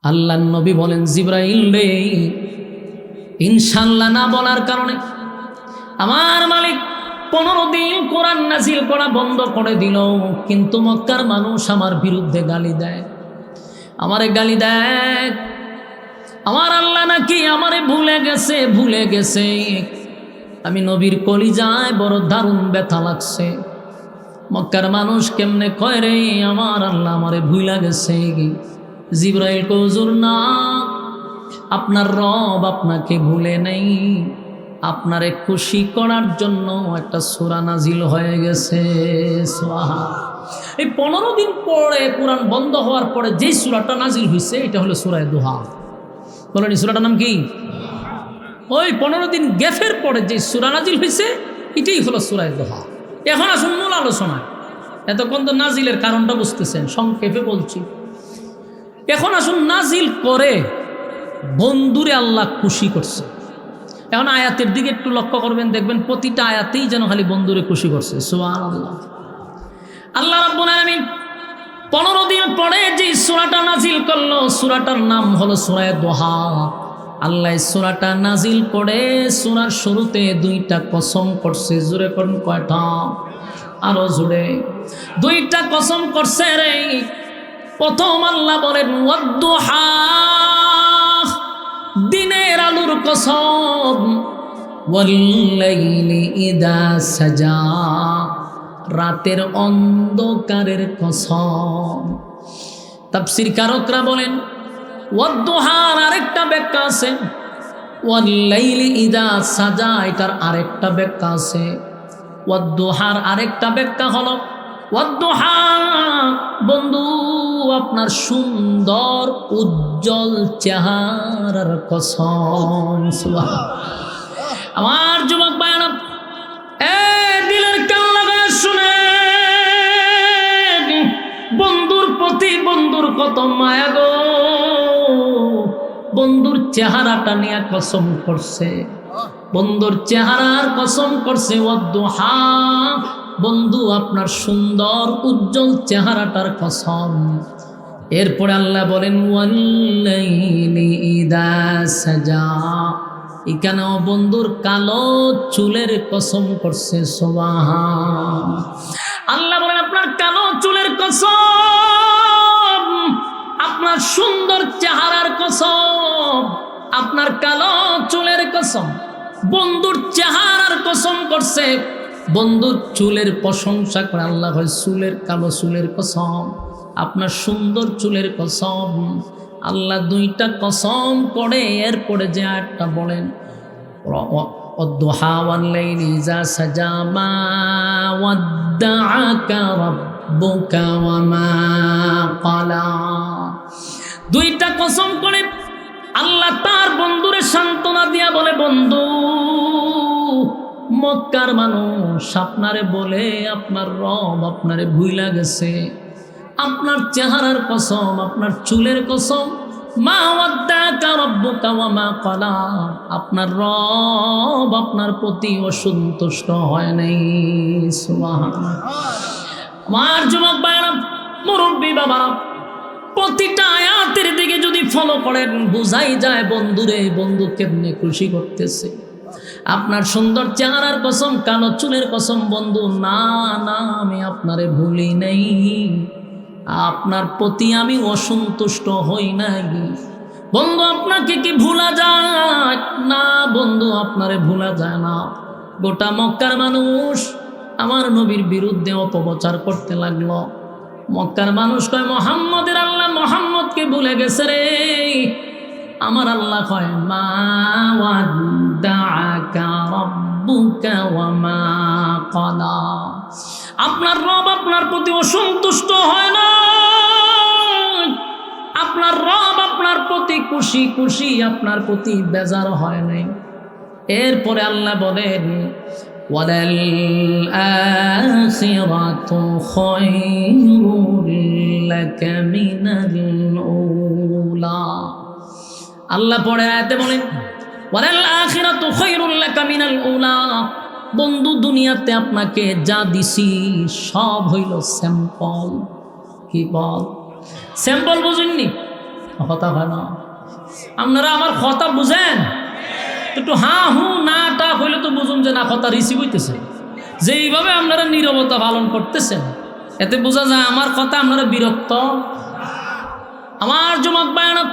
আল্লাহর নবী বলেন, জিবরাইল রে, ইনশাআল্লাহ না বলার কারণে আমার মালিক 15 দিন কোরআন নাজিল করা বন্ধ করে দিল। কিন্তু মক্কার মানুষ আমার বিরুদ্ধে গালি দেয়, আমারে গালি দেয়। আমার আল্লাহ নাকি আমারে ভুলে গেছে। আমি নবীর কলিজায় বড় দারুণ ব্যথা লাগছে। মক্কার মানুষ কেমনে কয় রে আমার আল্লাহ আমারে ভুলে গেছে। জিবরাইল কয়, হুজুর না, আপনার রব আপনাকে ভুলে নেই, আপনারে খুশি করার জন্য একটা সূরা নাজিল হয়ে গেছে। এই 15 দিন পরে কোরআন বন্ধ হওয়ার পরে যে সূরাটা নাজিল হয়েছে এটা হলো সূরা দুহা। বলেন সূরাটার নাম কি? ওই 15 দিন গ্যাপের পরে যে সূরা নাজিল হয়েছে এটাই হলো সূরা দুহা। এখন আসুন মূল আলোচনায়। এতক্ষণ তো নাজিলের কারণটা বুঝতেছেন, সংক্ষেপে বলছি। এখন আসুন নাজিল করে বন্ধুরে আল্লাহ খুশি করছে। এখন আয়াতের দিকে একটু লক্ষ্য করবেন, দেখবেন প্রতিটা আয়াতেই যেন খালি বন্ধুরে খুশি করছে। সুবহানাল্লাহ। আল্লাহ রাব্বুল আলামিন 15 দিন পরে যে সূরাটা নাজিল করলো, সূরাটার নাম হলো সূরা দুহা। আল্লাহ সূরাটা নাজিল করে সূরার শুরুতে 2টা কসম করছে। জোরে করুন, কয়টা? আরো জোরে। 2টা কসম করছে রে। প্রথম আল্লাহ বলেন ওয়াদ-দুহা, দিনের আলোর কসম, ওয়াল-লাইলি ইযা সাজা, রাতের অন্ধকারের কসম। তাফসীর কারকরা বলেন ওয়াদ-দুহার আরেকটা ব্যাখ্যা আছে, ওয়াল-লাইলি ইযা সাজা এটার আরেকটা ব্যাখ্যা আছে। ওয়াদ-দুহার আরেকটা ব্যাখ্যা হলো ওয়াদ-দুহা, বন্ধু আপনার সুন্দর উজ্জ্বল চেহারার কসম। সুবহানাল্লাহ। আমার যুবক ভাইরা, দিলের কান লাগায় শুনে, বন্ধুর প্রতি বন্ধুর কত মায়া গো। বন্ধুর চেহারাটা নিয়ে কসম করছে, বন্ধুর চেহারার কসম করছে। ওয়াদ-দুহা, বন্ধু আপনার সুন্দর উজ্জ্বল চেহারাটার কসম। এরপরে আল্লাহ বলেন ওয়াল-লাইলি ইযা সাজা, এখানেও বন্ধুর কালো চুলের কসম করছে। সুবহান। আল্লাহ বলেন আপনার কালো চুলের কসম, আপনার সুন্দর চেহারার কসম, আপনার কালো চুলের কসম। বন্ধুর চেহারার কসম করছে, বন্ধুর চুলের প্রশংসা করে আল্লাহ হয় চুলের, কালো চুলের কসম, আপনার সুন্দর চুলের কসম। আল্লাহ 2টা কসম করে এরপরে যে আয়াতটা বলেন ওয়াদ-দুহা ওয়াল-লাইলি ইযা সাজা মা ওয়াদ্দাআকা রাব্বুকা ওয়া মা ক্বালা। 2টা কসম করে আল্লাহ তার বন্ধুরে সান্ত্বনা দিয়া বলে, বন্ধু মক্কার মানুষ আপনারে বলে আপনার রব আপনারে ভুইলা গেছে। আপনার চেহারার কসম, আপনার চুলের কসম, মা ওয়াদ্দাকা রাব্বুকা ওয়া মা ক্বালা, আপনার রব আপনার প্রতি অসন্তুষ্ট হয় নাই। সুবহানাল্লাহ। আমার যুবক ভাইরা, মুরব্বী বাবারা, প্রতিটা আয়াতের দিকে যদি ফলো করেন বুঝাই যায় বন্ধুরে বন্ধু কেমনে খুশি করতেছে। আপনার সুন্দর চেহারার কসম, কালো চুলের কসম, বন্ধু না না আমি আপনারে ভুলি নাই, আপনার প্রতি আমি অসন্তুষ্ট হই নাই। বন্ধু আপনাকে কি ভুলা যায়? না বন্ধু, আপনারে ভুলা যায় না। গোটা মক্কার মানুষ আমার নবীর বিরুদ্ধে অপপ্রচার করতে লাগলো। মক্কার মানুষ কয় মুহাম্মদের আল্লাহ মুহাম্মদকে ভুলে গেছে রে। আমার আল্লাহ কয় মা ওয়াদ্দাআকা রাব্বুকা ওয়া মা ক্বালা, আপনার রব আপনার প্রতি অসন্তুষ্ট হয় না, আপনার রব আপনার প্রতি খুশি খুশি, আপনার প্রতি বেজার হয় নাই। এরপরে আল্লাহ বলেন ওয়ালাল আখিরাতু খায়রুল লাকা মিনাল উলা। আল্লাহ পরে আয়াতে বলেন ওয়ালাল আখিরাতু খায়রুল লাকা মিনাল উলা, বন্ধু দুনিয়াতে আপনাকে যা দিছি সব হইল স্যাম্পল। কি বল? স্যাম্পল বুঝেননি? কথা হয় না? আপনারা আমার কথা বুঝেন? একটু হা হু না টা হইলে তো বুঝুন যে না কথা রিসিভ হইতেছে। যেইভাবে আপনারা নীরবতা পালন করতেছেন এতে বোঝা যায় আমার কথা আপনারা বিরক্ত। আমার যুবক ভাইরা,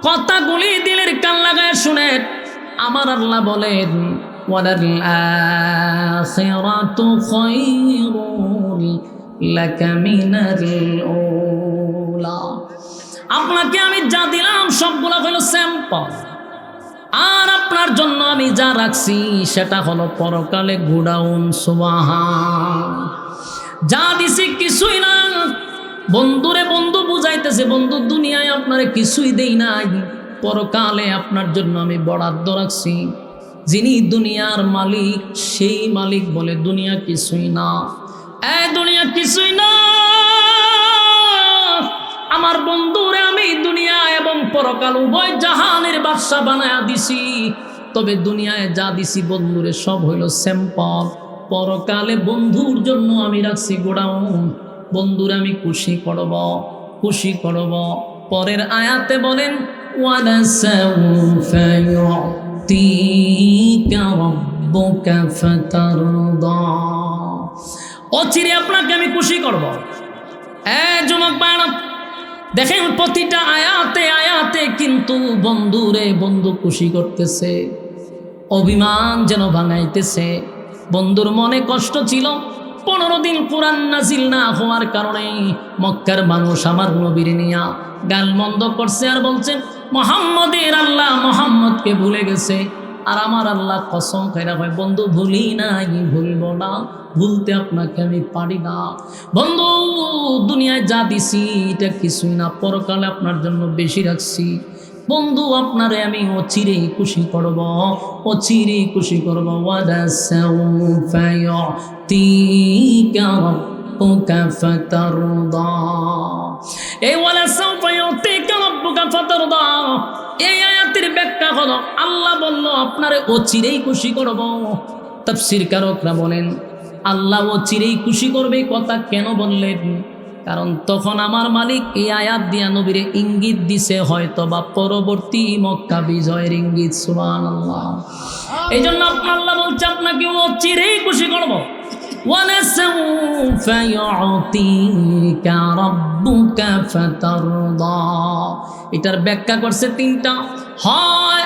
কথাগুলি দিলের কান লাগায় শুনেন। আমার আল্লাহ বলেন ওয়ালাল আখিরাতু খায়রুন লাকা মিনাল উলা। আপনাকে আমি যা দিলাম সবগুলো হলো স্যাম্পল, আর আপনার জন্য আমি যা রাখছি সেটা হলো পরকালে গোডাউন। সুবহান। যা দিছি কিছুই না। বন্ধুরে বন্ধু বুঝাইতেছে, বন্ধু দুনিয়ায় আপনারে কিছুই দেই নাই, পরকালে আপনার জন্য আমি বরাদ্দ রাখছি। যিনি দুনিয়ার মালিক সেই মালিক বলে দুনিয়া কিছুই না। দুনিয়া কিছুই না। আমার বন্ধুরে আমি দুনিয়া এবং পরকাল উভয় জাহানের বাদশা বানায়া দিছি। তবে দুনিয়ায় যা দিছি বন্ধুরে সব হইল স্যাম্পল, পরকালে বন্ধুর জন্য আমি রাখছি গোডাউন। বন্ধুরে আমি খুশি করব, খুশি করব। পরের আয়াতে বলেন ওয়ালা সাউফা ইউতিকা রাব্বুকা ফাতারদা। অচিরে আপনাকে আমি খুশি করব। যুবক ভাইরা, দেখেন প্রতিটা আয়াতে আয়াতে কিন্তু বন্ধুরে বন্ধু খুশি করতেছে, অভিমান যেন ভাঙাইতেছে। বন্ধুর মনে কষ্ট ছিল, 15 দিন কোরআন নাজিল না হওয়ার কারণে মক্কার মানুষ আমার নবীর নিয়া গালমন্দ করছে আর বলছেন মুহাম্মদের আল্লাহ মুহাম্মদকে ভুলে গেছে। আর আমার আল্লাহ কসম খাইরা হয় বন্ধু ভুলি নাই, ভুলব না, ভুলতে আপনাকে আমি পারি না। বন্ধু দুনিয়ায় যা দিছি এটা কিছুই না, পরকালে আপনার জন্য বেশি রাখছি। বন্ধু আপনারে আমি অচিরেই খুশি করব, অচিরেই খুশি করব। ওয়ালা সাউফা ইউতিকা রাব্বুকা ফাতারদা। এই ওয়ালা সাউফা ইউতিকা রাব্বুকা ফাতারদা, এই আয়াতের ব্যাখ্যা হলো আল্লাহ বলল আপনারে অচিরেই খুশি করব। তাফসীরকারকরা বলেন আল্লাহ অচিরেই খুশি করবে কথা কেন বললেন? কারণ তখন আমার মালিক এই আয়াত দিয়া নবীরে ইঙ্গিত দিছে হয়তো বা পরবর্তী মক্কা বিজয়ের ইঙ্গিত। সুবহানাল্লাহ। এই জন্য আপনার আল্লাহ বলছে আপনাকে অচিরেই খুশি করব। ওয়ালা সাউফা ইউতিকা রাব্বুকা ফাতারদা। এটার ব্যাখ্যা করছে 3টা। হয়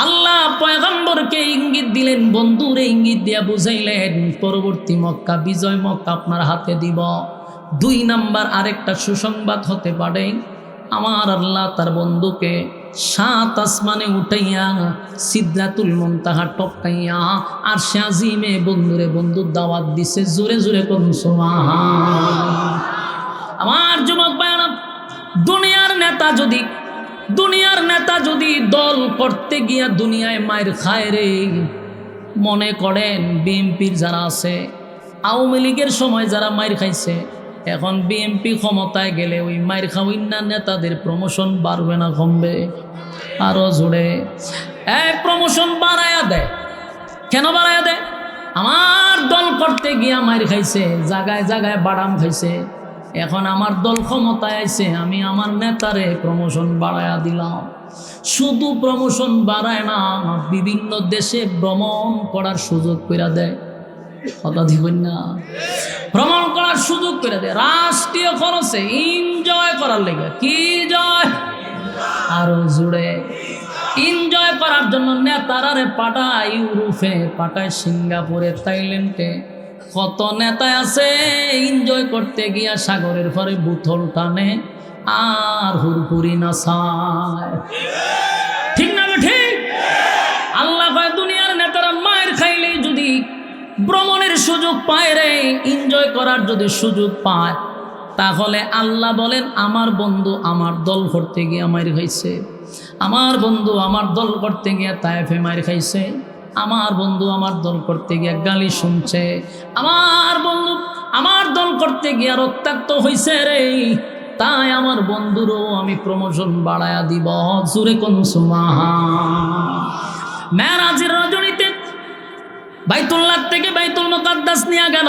আল্লাহ পয়গম্বরকে ইঙ্গিত দিলেন, বন্ধুরে ইঙ্গিত দিয়া বুঝাইলেন পরবর্তী মক্কা বিজয় মক্কা আপনার হাতে দিব। 2 নাম্বার আরেকটা সুসংবাদ হতে পারে, আমার আল্লাহ তার বন্ধুকে 7 আসমানে উঠাইয়া সিদরাতুল মুনতাহা টপকাইয়া আর শাজিমে বন্ধুরে বন্ধুর দাওয়াত দিছে। জোরে জোরে করুন সুবহান। আমার যুবক ভাইরা, দুনিয়ার নেতা যদি দল করতে গিয়া দুনিয়ায় মায়ের খায় রে, মনে করেন বিএনপির যারা আছে, আওয়ামী লীগের সময় যারা মায়ের খাইছে, এখন বিএনপি ক্ষমতায় গেলে ওই মায়ের খাওয়িনা নেতাদের প্রমোশন বাড়বে না কমবে? আরো জোরে প্রমোশন বাড়ায়া দেয়। কেন বাড়ায়া দেয়? আমার দল করতে গিয়া মায়ের খাইছে, জায়গায় জায়গায় বাদাম খাইছে, এখন আমার দল ক্ষমতায় আইছে, আমি আমার নেতারে প্রমোশন বাড়ায়া দিলাম। শুধু প্রমোশন বাড়ায় না, বিভিন্ন দেশে ভ্রমণ করার সুযোগ করে দেয়। কথা দিবেন না? ভ্রমণ করার সুযোগ করে দেয় রাষ্ট্রীয় খরচে, এনজয় করার লেগে। কি জয়? আরো জুড়ে এনজয় করার জন্য নেতারারে পাঠায় ইউরোপে, পাঠায় সিঙ্গাপুরে, থাইল্যান্ডে। কত নেতা আছে এনজয় করতে গিয়া সাগরের পরে বোতল টানে আর হুরহুরি নাচায়। ঠিক না? ঠিক। আল্লাহ কয় দুনিয়ার নেতারা মায়ের খাইলেই যদি ভ্রমণের সুযোগ পায় রে, এনজয় করার যদি সুযোগ পায়, তাহলে আল্লাহ বলেন আমার বন্ধু আমার দল করতে গিয়ে মায়ের খাইছে, আমার বন্ধু আমার দল করতে গিয়ে তায়েফে মায়ের খাইছে, আমার বন্ধু আমার দল করতে গিয়ে গালি শুনছে, আমার বন্ধু আমার দল করতে গিয়ে রক্তাক্ত হইছে রে, তাই আমার বন্ধুরও আমি প্রমোশন বাড়ায়া দিব। জোরে কোন সুবহান। মেরাজের রজনীতে বাইতুল্লাহ থেকে বাইতুল মুকাদ্দাস নিয়ে গেল,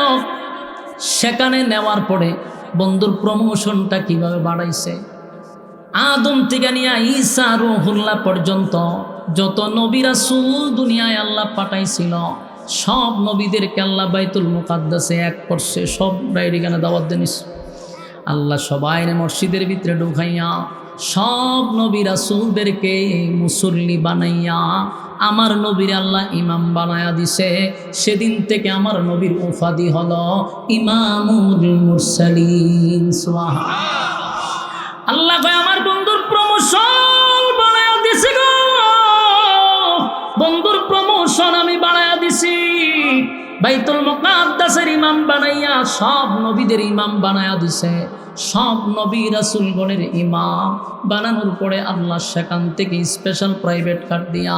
সেখানে নেওয়ার পরে বন্ধুর প্রমোশনটা কিভাবে বাড়াইছে? আদম থেকে নিয়ে ঈসা রুহুল্লাহ পর্যন্ত যত নবী রাসূল দুনিয়ায় আল্লাহ পাঠাইছিল, সব নবীদেরকে আল্লাহ বাইতুল মুকাদ্দাসে এক করছে, সব বাইরে দাওয়াত দেনিস। আল্লাহ সবাই মসজিদের ভিতরে ঢুকাইয়া সব নবী রাসূলদেরকে মুসল্লি বানাইয়া আমার নবীর আল্লাহ ইমাম বানায়া দিছে। সেদিন থেকে আমার নবীর উপাধি হলো ইমামুল মুরসালিন। সুবহানাল্লাহ। আল্লাহ কয় আমার বন্ধুর প্রমোশন বানায়া দিছি গো, বন্ধুর প্রমোশন আমি বানায়া দিছি। বাইতুল মুকাদ্দাসের ইমাম বানাইয়া সব নবীদের ইমাম বানায়া দিছে। সব নবী রাসূলগণের ইমাম বানানোর পরে আল্লাহ সেখান থেকে স্পেশাল প্রাইভেট কার দিয়া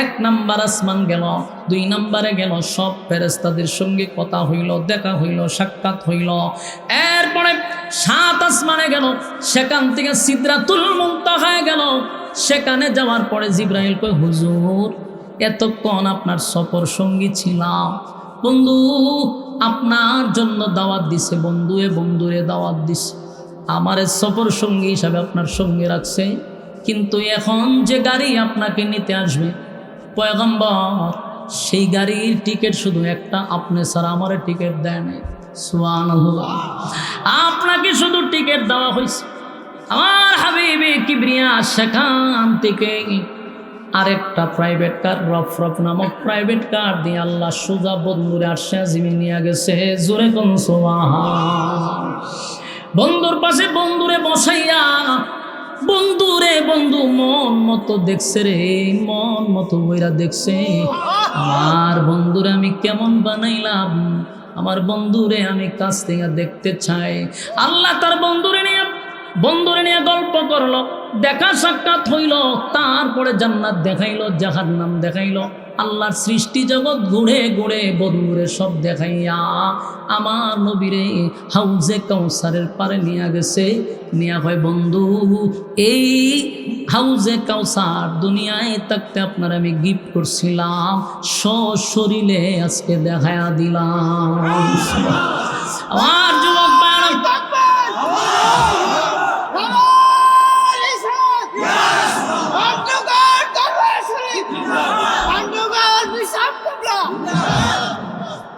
1 নাম্বার আসমান গেল, 2 নম্বরে গেল, সব ফেরেশতাদের সঙ্গে কথা হইল, দেখা হইল, সাক্ষাৎ হইল। এরপরে 7 আসমানে গেল, সেখান থেকে সিদরাতুল মুনতাহায় গেল। সেখানে যাওয়ার পরে জিবরাইল কয় হুজুর এতক্ষণ আপনার সফর সঙ্গী ছিলাম, বন্ধু আপনার জন্য দাওয়াত দিছে, বন্ধুরে দাওয়াত দিছে, আমার সফর সঙ্গী হিসাবে আপনার সঙ্গে রাখছে। কিন্তু এখন যে গাড়ি আপনাকে নিতে আসবে পয়গম্বর, সেই গাড়ির টিকিট শুধু একটা, আপনি ছাড়া আমার টিকিট দেয় নাই। সুবহানাল্লাহ। আপনাকে শুধু টিকিট দেওয়া হয়েছে। আমার হাবিবে কিবরিয়া সেখান থেকে আরেকটা প্রাইভেট কার, রফরফ নামক প্রাইভেট কার দিয়ে আল্লাহ সোজা বন্ধুরে আরশে আজিমে নিয়ে গেছে। জোরে কোন সুবহান। বন্ধুর পাশে বন্ধুরে বসাইয়া বন্ধু মন মতো দেখছে রে, মন মতো বইরা দেখছে। আমার বন্ধুরে আমি কেমন বানাইলাম, আমার বন্ধুরে আমি কাছ থেকে দেখতে চাই। আল্লাহ তার বন্ধুরে নিয়ে গল্প করলো, দেখা সাক্ষাৎ হইল। তারপরে জান্নাত দেখাইলো, জাহান্নাম দেখাইলো। আল্লাহর সৃষ্টি জগৎ ঘুরে ঘুরে বন্ধুরে সব দেখাইয়া আমার নবীরে হাউজে কাউসারের পারে নিয়ে গেছে। নিয়া হয় বন্ধু এই হাউজে কাউসার দুনিয়ায় থাকতে আপনার আমি গিফট করছিলাম, সশরীরে আজকে দেখায়া দিলাম। আমার যুবক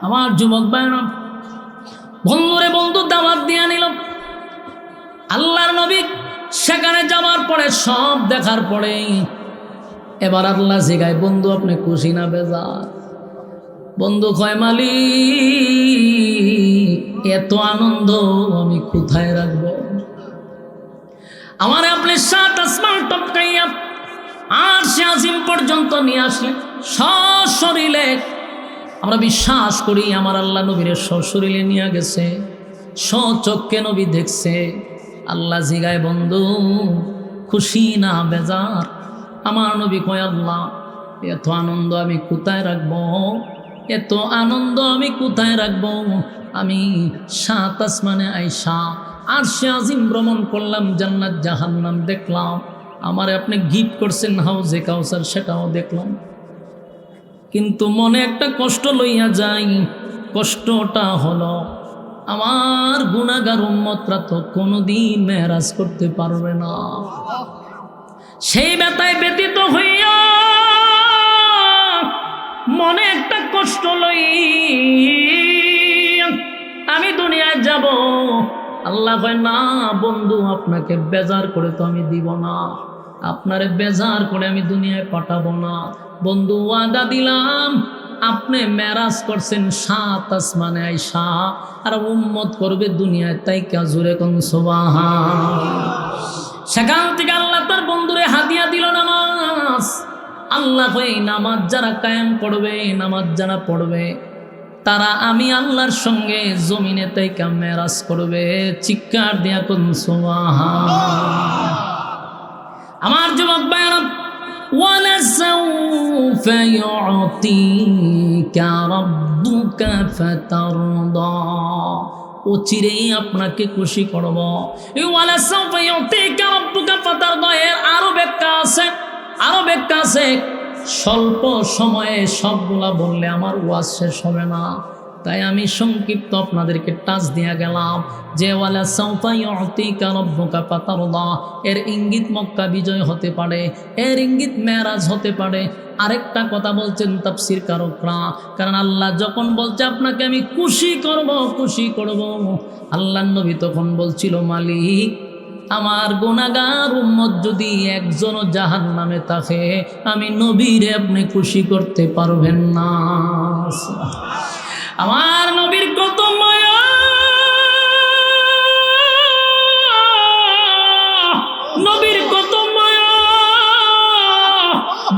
আমার যুবক ভাইরা বন্ধুরে বন্ধু দাওয়াত দিয়া নিল। আল্লাহর নবী সেখানে যাওয়ার পরে সব দেখার পরে এবার আল্লাহ জিগায় বন্ধু আপনি খুশি না বেজার? বন্ধু কয় মালিক এত আনন্দ আমি কোথায় রাখবো? আমার আপনি 7 আসমান টপকাইয়া আরশে আজিম পর্যন্ত নিয়ে আসলেন সশরীরে। আমরা বিশ্বাস করি আমার আল্লাহ নবীর সশরীরে নিয়ে গেছে, সচক্ষে নবী দেখছে। আল্লাহ জিগায় বন্ধু খুশি না বেজার? আমার নবী কয় আল্লাহ এত আনন্দ আমি কোথায় রাখবো, এত আনন্দ আমি কোথায় রাখবো? আমি 7 আসমানে আইসা আরশে আজিম ভ্রমণ করলাম, জান্নাত জাহান্নাম দেখলাম, আমারে আপনি গিফট করছেন হাউজে কাউসার সেটাও দেখলাম। কিন্তু মনে একটা কষ্ট লইয়া যাই। কষ্টটা হলো আমার গুনাহগার উম্মতরা তো কোনোদিন মেরাজ করতে পারবে না। সেই ব্যথায় ব্যতীত হইয়া মনে একটা কষ্ট লই আমি দুনিয়ায় যাব। আল্লাহ কয় না বন্ধু আপনাকে বেজার করে তো আমি দিব না, আপনারে বেজার করে আমি দুনিয়ায় পাঠাবো না। বন্ধু ওয়াদা দিলাম আপনি মেরাজ করছেন 7 আসমানে আইসা, আর উম্মত করবে দুনিয়ায়, তাই কা জোরে কোন সুবহান। সেখান থেকে আল্লাহ তার বন্ধুরে হাদিয়া দিল নামাজ। আল্লাহ কয় নামাজ যারা কায়েম করবে, নামাজ যারা পড়বে, তারা আমি আল্লাহর সঙ্গে জমিনে তাইকা মেরাজ করবে। চিৎকার দিয়া কোন সুবহান। আমার যুবক ভাইরা وَلَسَوْفَ يُعْطِيكَ رَبُّكَ فَتَرْضَى, অচিরেই আপনাকে খুশি করব। وَلَسَوْفَ يُعْطِيكَ رَبُّكَ فَتَرْضَى এর আরো ব্যাখ্যা আছে। স্বল্প সময়ে সবগুলা বললে আমার ওয়াজ শেষ হবে না। তাই আমি সংক্ষিপ্ত আপনাদেরকে টাচ দিয়া গেলাম যে ওয়ালা সাউফা ইউতিকা রাব্বুকা ফাতারদা, এর ইঙ্গিত মক্কা বিজয় হতে পারে, এর ইঙ্গিত মেরাজ হতে পারে। আরেকটা কথা বলছেন তাফসীর কারকরা, কারণ আল্লাহ যখন বলছে আপনাকে আমি খুশি করব, খুশি করব, আল্লাহর নবী তখন বলছিল মালিক আমার গুনাহগার উম্মত যদি একজনও জাহান্নামে থাকে আমি নবীরে আপনি খুশি করতে পারবেন না। আমার নবীর কত মায়া, নবীর কত মায়া।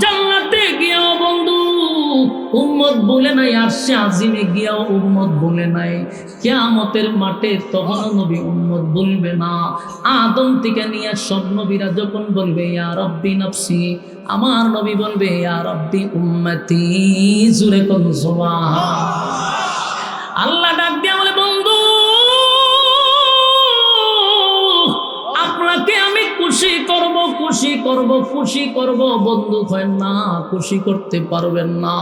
জান্নাতে গিয়াও বন্ধু উম্মত বলে নাই, আরশে আজিমে গিয়াও উম্মত বলে নাই, কিয়ামতের মাঠে তখন নবী উম্মত বলবে না। আদম থেকে নিয়ে সব নবীরা যখন বলবে ইয়া রাব্বি নফসি, আমার নবী বলবে ইয়া রাব্বি উম্মতি। জুরে কোন সুবহান। আল্লাহ ডাক দিয়া বলে বন্ধু আপনাকে আমি খুশি করব, খুশি করব, খুশি করব। বন্ধু হয় না, খুশি করতে পারবেন না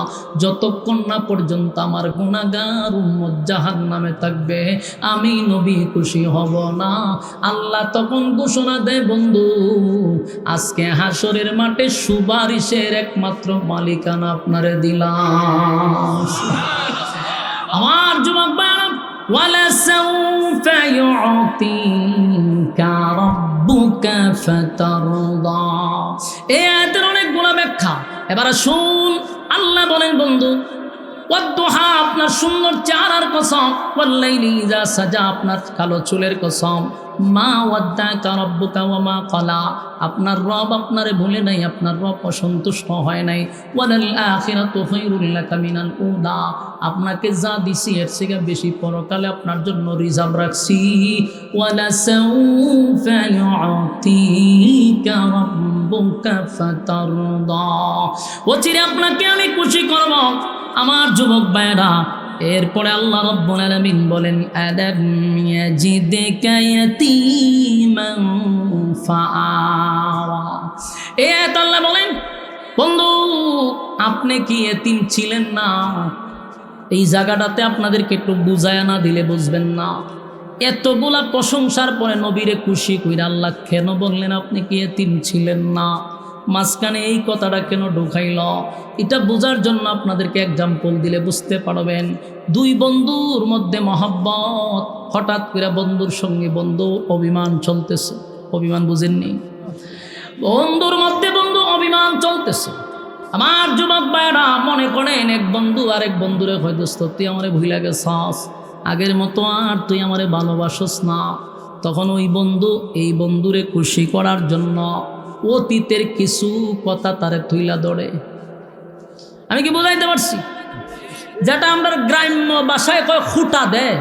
যতক্ষণ না পর্যন্ত আমার গুনাহগার উম্মত জাহান্নামে থাকবে, আমি নবী খুশি হব না। আল্লাহ তখন ঘোষণা দেয় বন্ধু আজকে হাসরের মাঠে সুপারিশের একমাত্র মালিকানা আপনারে দিলাম। আমার যুবক ভাইরা, ওয়ালা সাউফা ইউতিকা রাব্বুকা ফাতারদা, এই আয়াতের অনেকগুলো ব্যাখ্যা। এবারে শুন, আল্লাহ বলেন বন্ধু ওয়াদ্দুহা আপনার সুন্দর চেহারার কসম, ওয়াল্লাইলি ইযা সাজা আপনার কালো চুলের কসম, মা ওয়াদ্দাকা রাব্বুকা ওয়া মা ক্বালা আপনার রব আপনারে ভুলে নাই, আপনার রব অসন্তুষ্ট হয় নাই। ওয়ালাল আখিরাতু খায়রুল লাকা মিনাল উলা আপনাকে যা দিছি এর থেকে বেশি পরকালে আপনার জন্য রিজার্ভ রাখছি। ওয়ালা সাউফা ইউতিকা রাব্বুকা ফাতারদা অচিরে আপনাকে আমি খুশি করব। আমার যুবক ভাইরা, এরপরে আল্লাহ রাব্বুল আলামিন বলেন আলাম ইয়াজিদকা ইয়াতীমান ফাআওয়া, এই আয়াত আল্লাহ বলেন বন্ধু আপনি কি এতিম ছিলেন না? এই জায়গাটাতে আপনাদেরকে একটু বুঝায়া না দিলে বুঝবেন না। এতগুলা প্রশংসার পরে নবীরে খুশি কইরা আল্লাহ কেন বললেন আপনি কি এতিম ছিলেন না? মাঝখানে এই কথাটা কেন ঢুকাইল? এটা বোঝার জন্য আপনাদেরকে এক্সাম্পল দিলে বুঝতে পারবেন। দুই বন্ধুর মধ্যে মহব্বত, হঠাৎ করে বন্ধুর সঙ্গে বন্ধু অভিমান চলতেছে। অভিমান বুঝেননি? বন্ধুর মধ্যে বন্ধু অভিমান চলতেছে। আমার যুবক ভাইরা মনে করেন এক বন্ধু আরেক বন্ধুরে কয় দোস্ত তুই আমারে ভুইলা গেছস, আগের মতো আর তুই আমারে ভালোবাসস না। তখন ওই বন্ধু এই বন্ধুরে খুশি করার জন্য অতীতের কিছু কথা তারে তুইলা ধরে। আমি কি বুঝাইতে পারছি? যেটা আমরা গ্রাম্য ভাষায় কয় খুঁটা দেয়,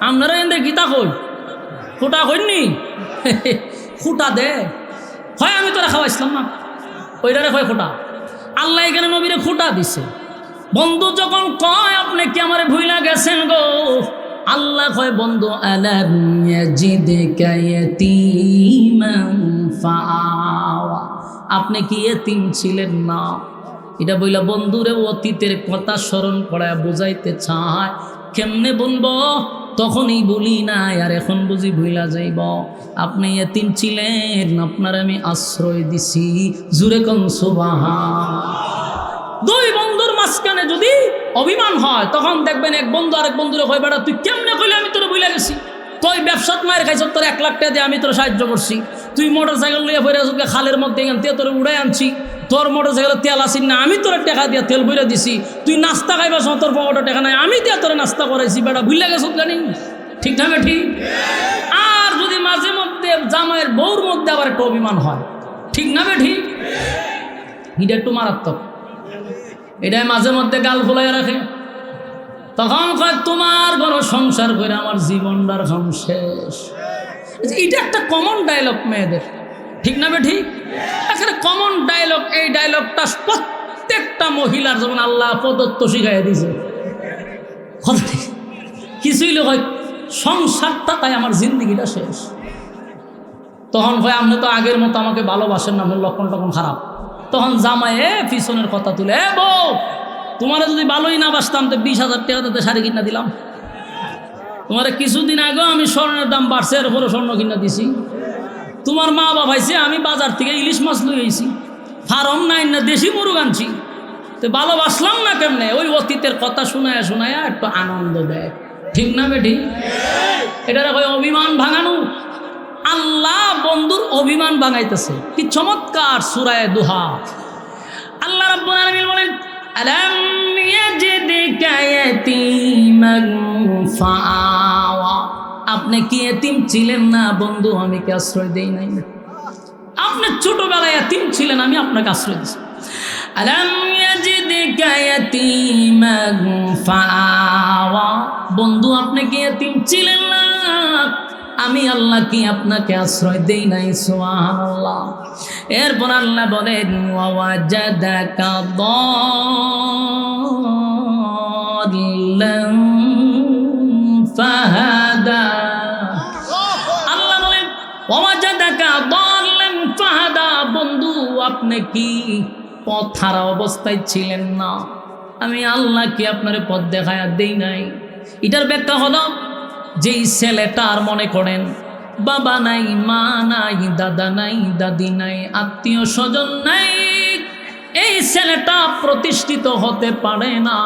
আপনারা এদের গীতা কই খুঁটা কইনি খুঁটা দে হয় আমি তোরা খাওয়াইছিলাম না, ওইটারে কয় খুঁটা। আল্লাহ এখানে নবীরে খুঁটা দিছে। বন্ধু যখন কয় আপনি কি আমারে ভুইলা গেছেন গো, আল্লাহ কয় বন্ধু আলাম ইয়াজিদকা ইয়াতীমান ফাআওয়া আপনি কি এতিম ছিলেন না? এটা বইলা বন্ধুরে অতীতের কথা স্মরণ করায় বুঝাইতে চায়। কেমনে বলবো? তখনই বলি না আর এখন বুঝি ভুইলা যাইব। আপনি এতিম ছিলেন, আপনার আমি আশ্রয় দিছি। জুরে কোন সুবহান। দুই বন্ধুর মাঝখানে যদি অভিমান হয় তখন দেখবেন এক বন্ধু আরেক বন্ধুরে কয় বেটা তুই কেমনে কইলে আমি তোরে ভুইলা গেছি, তুই ব্যবসাত মায়ের খাইছ, তোর 1 লাখ টাকা দিয়ে আমি তোর সাহায্য করছি, তুই মোটর সাইকেল লিয়ে ফেরে আসুকে খালের মধ্যে এখান থেকে তোর উড়াই আনছি, তোর মোটর সাইকেলের তেল আসিন না, আমি তোর টাকা দিয়ে তেল বইরা দিছি, তুই নাস্তা খাইবা তোর পকেটে টাকা নাই, আমি দিয়ে তোর নাস্তা করাইছি, বেটা ভুইলা গেছ জানি। ঠিক না ঠিক? আর যদি মাঝে মধ্যে জামাইয়ের বউর মধ্যে আবার একটা অভিমান হয়, ঠিক না ঠিক? এটা একটু মারাত্মক। এটাই মাঝে মধ্যে গাল ফুলাই রাখে। তখন কয় তোমার বড় সংসার করে আমার জীবনটার ঘাম শেষ। এটা একটা কমন ডায়লগ মেয়েদের, ঠিক না ঠিক? এখানে কমন ডায়লগ। এই ডায়লগটা প্রত্যেকটা মহিলার যেমন আল্লাহ প্রদত্ত শিখাই দিয়েছে। কিছুই লোক হয় সংসারটা, তাই আমার জিন্দগিটা শেষ। তখন হয় আপনি তো আগের মতো আমাকে ভালোবাসেন না, আপনার লক্ষণ টক্ষণ খারাপ। তখন জামাই পিছনের কথা তুলে, এ বউ তোমার যদি ভালোই না বাসতাম তো 20,000 টাকা তাতে শাড়ি কিনা দিলাম। তোমার কিছুদিন আগেও আমি স্বর্ণের দাম বাড়ছে, এর উপরে স্বর্ণ কিনা দিছি। তোমার মা বাবাইছে আমি বাজার থেকে ইলিশ মাছ লই আইছি, ফার্ম নাই না দেশি মুরগ আনছি। তো ভালোবাসলাম না কেমনে? ওই অতীতের কথা শোনায় শোনায় একটু আনন্দ দেয়, ঠিক না বেটি? এটা কই অভিমান ভাঙানো। আল্লাহ বন্ধুর অভিমান ভাঙাইতেছে। কি চমৎকার সূরা দুহা। আল্লাহ রাব্বুল আলামিন বলেন, আলাম ইয়াজিদকা ইয়াতীমান ফাআওয়া। আপনি কি এতিম ছিলেন না বন্ধু? আমি কি আশ্রয় দেই নাই? আপনি ছোটবেলায় এতিম ছিলেন, আমি আপনাকে আশ্রয় দিয়েছি। আলাম ইয়াজিদকা ইয়াতীমান ফাআওয়া। বন্ধু আপনি কি এতিম ছিলেন না? আমি আল্লাহ কি আপনাকে আশ্রয় দেই নাই? সুবহানাল্লাহ। এরপর আল্লাহ বলেন, ওয়াজাদাকা দাল্লান ফাহাদা। আল্লাহ বলেন, ওয়াজাদাকা দাল্লান ফাহাদা। বন্ধু আপনি কি পথ হারা অবস্থায় ছিলেন না? আমি আল্লাহ কি আপনার পথ দেখায়া দেই নাই? এটার ব্যাখ্যা হলো, যেই ছেলেটার মনে করেন বাবা নাই, মা নাই, দাদা নাই, দাদি নাই, আত্মীয় স্বজন নাই, এই ছেলেটা প্রতিষ্ঠিত হতে পারে না।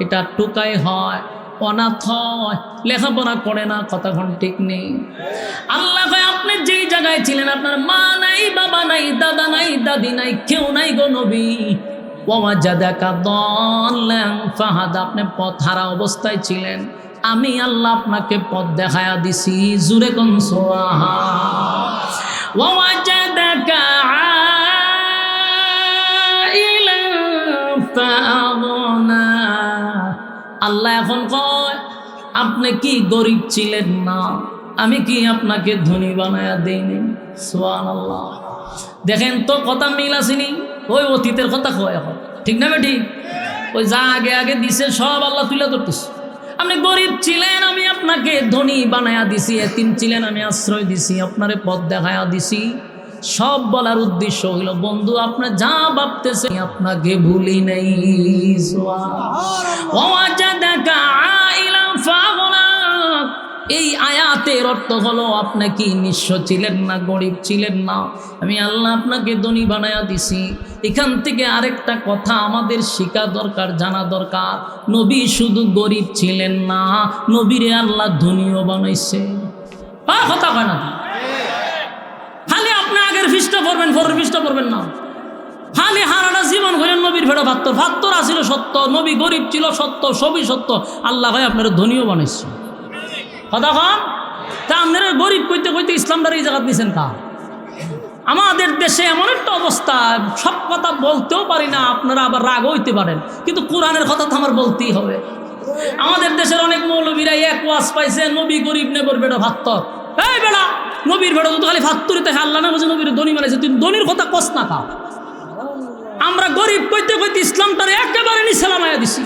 এটা টুকাই হয়, অনাথ হয়, লেখাপড়া করে না। কথাক্ষণ ঠিক নেই। আল্লাহ কয়, আপনি যেই জায়গায় ছিলেন, আপনার মা নাই, বাবা নাই, দাদা নাই, দাদি নাই, কেউ নাই গো নবী। ওয়াজাদাকা দাল্লান ফাহাদা। আপনি পথ হারা অবস্থায় ছিলেন, আমি আল্লাহ আপনাকে পথ দেখায়া দিছি। জুরে কোন সুবহান। ওয়াজাদাকা আইলান ফাআগনা। আল্লাহ এখন কয়, আপনি কি গরিব ছিলেন না? আমি কি আপনাকে ধনী বানায়া দেইনি? সুবহানাল্লাহ। দেখেন তো কথা মিল আসেনি? ওই অতীতের কথা কয় এখন, ঠিক না বেটি? ওই যা আগে আগে দিছে সব আল্লাহ তুলে ধরতেছে। আপনি গরিব ছিলেন, আমি আপনাকে ধনী বানায়া দিছি। এতিম ছিলেন, আমি আশ্রয় দিছি, আপনারে পথ দেখায়া দিছি। সব বলার উদ্দেশ্য হইল, বন্ধু আপনি যা ভাবতেছেন আপনাকে ভুলি নাই। ওয়াজাদাকা আইলান ফাগনা। এই আয়াতের অর্থ হলো, আপনি কি নিঃস্ব ছিলেন না, গরিব ছিলেন না? আমি আল্লাহ আপনাকে ধনী বানায়া দিছি। এখান থেকে আরেকটা কথা আমাদের শেখা দরকার, জানা দরকার। নবী শুধু গরিব ছিলেন না, নবীরে আল্লাহ ধনীও বানাইছে। কথা কয় না? খালি আপনি আগের ফিসটা পড়বেন, পরের ফিসটা পড়বেন না। খালি হারাটা জীবন করেন নবীর ভেড়া ভাত্তর ভাত্তর আসিল সত্য, নবী গরিব ছিল সত্য, সবই সত্য। আল্লাহ ভাই আপনারা ধনীও বানাইছে। কথা কন। তা আপনারা গরিব কইতে কইতে ইসলামটার এই জায়গা নিয়েছেন কা? আমাদের দেশে এমন একটা অবস্থা, সব কথা বলতেও পারি না, আপনারা আবার রাগ হইতে পারেন, কিন্তু কোরআনের কথা তো আমার বলতেই হবে। আমাদের দেশের অনেক মৌলবীরা এক ওয়াজ পাইছে, নবী গরিব নেবর বেড়া ভাত্তর। এই বেড়া, নবীর বেড়া তো খালি ভাত্তরিতে আল্লাহ না বুঝে নবীর ধনী বানাইছে, তুই ধনীর কথা কস না কা? আমরা গরিব কইতে কইতে ইসলামটার একেবারে নিচে নামাইয়া দিছি।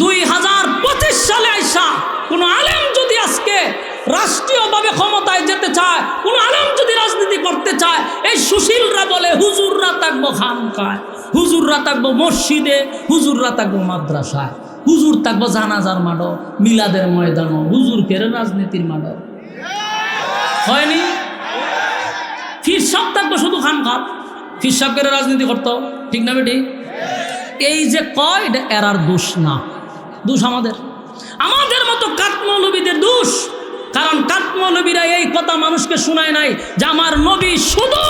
2025 সালে আইসা কোন আলেম যদি আজকে রাষ্ট্রীয়ভাবে ক্ষমতায় যেতে চায়, কোন আলেম যদি রাজনীতি করতে চায়, এই সুশীলরা বলে হুজুররা থাকবো খানকায়, হুজুররা থাকবো মসজিদে, হুজুররা থাকবো মাদ্রাসায়, হুজুর থাকবো জানাজার মাঠও, মিলাদের ময়দানও, হুজুর কেড়ে রাজনীতির মাঠও। হয়নি? ফির সব থাকবো শুধু খানকা, ফির সব কেড়ে রাজনীতি করতো, ঠিক না বেটি? এই যে কয়, এটা এরার দোষ না, দোষ আমাদের মতো কাঠমৌলবীদের দোষ। কারণ কাঠমৌলবীরা এই কথা মানুষকে শোনায় নাই যে আমার নবী শুধু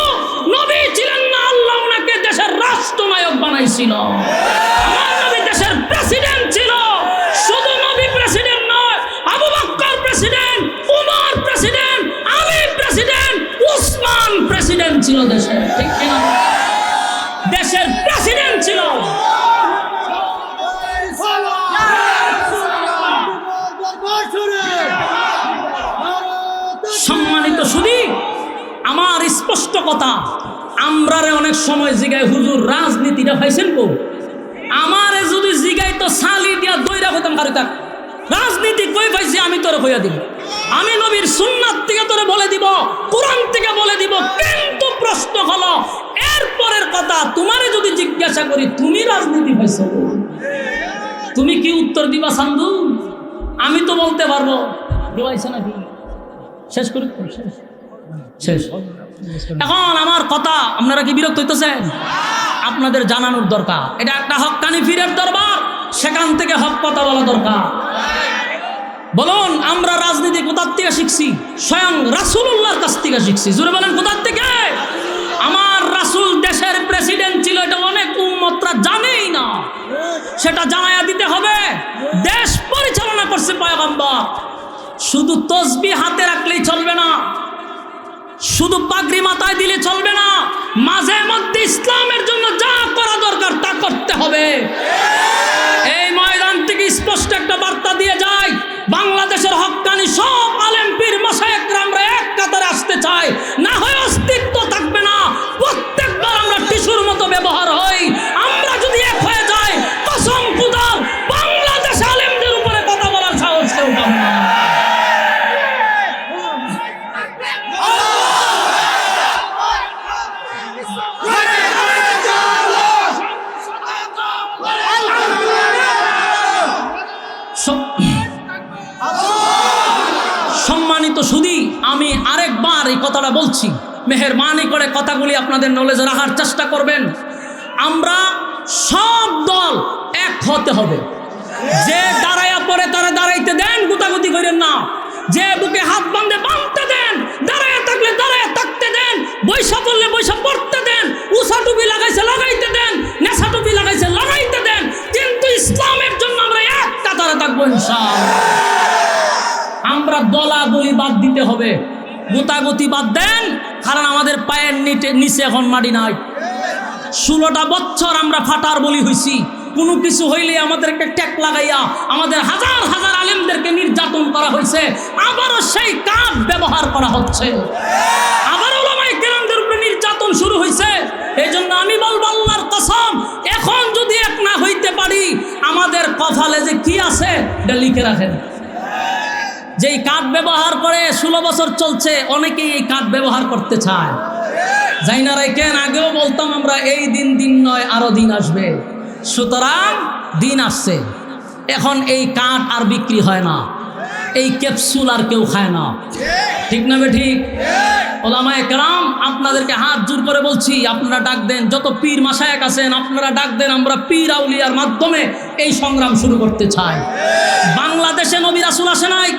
নবী ছিলেন না, আল্লাহ ওনাকে দেশের রাষ্ট্রনায়ক বানাইছিল। আমার নবী দেশের প্রেসিডেন্ট ছিল। শুধু নবী প্রেসিডেন্ট নয়, Abu Bakr president, Umar president, Ali president, Usman president ছিল দেশের, ঠিক কিনা? দেশের প্রেসিডেন্ট ছিল। সম্মানিত শুধু আমার স্পষ্ট কথা, আমরারে অনেক সময় জিগায় হুজুর রাজনীতিটা পাইছেন কো? আমারে যদি জিগাই তো সালি দিয়া দইরা হতাম কারো তাক রাজনীতি কই পাইছি আমি তোরে কইয়া দিব। আমি নবীর সুন্নাত থেকে তোরে বলে দিব, কোরআন থেকে বলে দিব। কিন্তু প্রশ্ন হলো এরপরের কথা, তোমারে যদি জিজ্ঞাসা জিজ্ঞাসা করি তুমি রাজনীতি পাইছো, তুমি কি উত্তর দিবা সান্ধু? আমি তো বলতে পারবো ডুবাইছে নাকি। শেষ করি, শেষ। এখন আমার কথা আপনারা কি বিরক্ত হইতেছেন? আপনাদের জানানোর দরকার, এটা একটা হক্কানি পীরের দরবার, সেখান থেকে হক কথা বলা দরকার। বলুন আমরা রাজনীতি কোথার থেকে শিখছি? স্বয়ং রাসূলুল্লাহর কাছ থেকে শিখছি। জোরে বলেন কোথার থেকে? আমার রাসূল দেশের প্রেসিডেন্ট ছিল, এটা অনেক উম্মতরা জানেই না, সেটা জানায়া দিতে হবে। দেশ পরিচালনা করছে পয়গম্বর। শুধু তসবিহ হাতে রাখলেই চলবে না, শুধু পাগড়ি মাথায় দিলে চলবে না, মাঝে মধ্যে ইসলামের জন্য যা করা দরকার তা করতে হবে। এই ময়দান থেকে স্পষ্ট একটা বার্তা দিয়ে যায়, বাংলাদেশের হক্কানি সব আলেম পীর মাশায়েখরা আমরা এক কাতারে আসতে চাই, না হয় অস্তিত্ব থাকবে না। প্রত্যেকবার আমরা টিস্যুর মতো ব্যবহার হই। আমরা যদি এক হয়ে যাই, কসম খোদার বাংলাদেশ আলেমদের উপরে কথা বলার সাহস কেউ পাবে না। সম্মানিত সুধী, আমি আরেকবার এই কথাটা বলছি, মেহেরবানি করে কথাগুলি আপনাদের নলেজে রাখার চেষ্টা করবেন। আমরা সব দল এক হতে হবে। যে দাঁড়াইয়া পড়ে তারা দাঁড়াইতে দেন, গুতাগুতি করেন না। যে বুকে হাত বাঁধে বাঁধতে দেন, দাঁড়াইয়া থাকলে দাঁড়াইয়া থাকতে দেন, বৈশা পড়লে বৈশা পড়তে দেন, উষা টুপি লাগাইছে লাগাইতে দেন, নেশা টুপি লাগাইছে লাগাইতে দেন, কিন্তু ইসলামের জন্য আমরা এক কাতারে থাকবো ইনশাআল্লাহ। আমরা দলাদলি বাদ দিতে হবে, গোতাগতি বাদ দেন, কারণ আমাদের পায়ের নিচে এখন মাটি নাই। 16টা বছর আমরা ফাটার বলি হইছি। কোনো কিছু হইলে আমাদেরকে ট্যাক লাগাইয়া আমাদের হাজার হাজার আলেমদেরকে নির্যাতন করা হয়েছে। আবারও সেই কাঠ ব্যবহার করা হচ্ছে, আবার উলামায়ে কেরামদের উপরে নির্যাতন শুরু হয়েছে। এই জন্য আমি বলবো আল্লাহর কসম, এখন যদি এক না হইতে পারি, আমাদের কপালে যে কি আছে এটা লিখে রাখেন। যেই কাঠ ব্যবহার করে 16 বছর চলছে, অনেকেই এই কাঠ ব্যবহার করতে চায়। যাই না রাখেন, আগেও বলতাম আমরা এই দিন নয় আরো দিন আসবে। সুতরাং দিন আসছে, এখন এই কাঠ আর বিক্রি হয় না, এই ক্যাপসুল আর কেউ খায় না। ঠিক না বে ঠিক? ওলামায়ে কেরাম আপনাদেরকে হাত জোর করে বলছি, আপনারা ডাক দেন, যত পীর মাশায়েখ আছেন আপনারা ডাক দেন। আমরা পীর আউলিয়ার মাধ্যমে এই সংগ্রাম শুরু করতে চাই। বাংলাদেশে নবী রাসূল আসে নাই,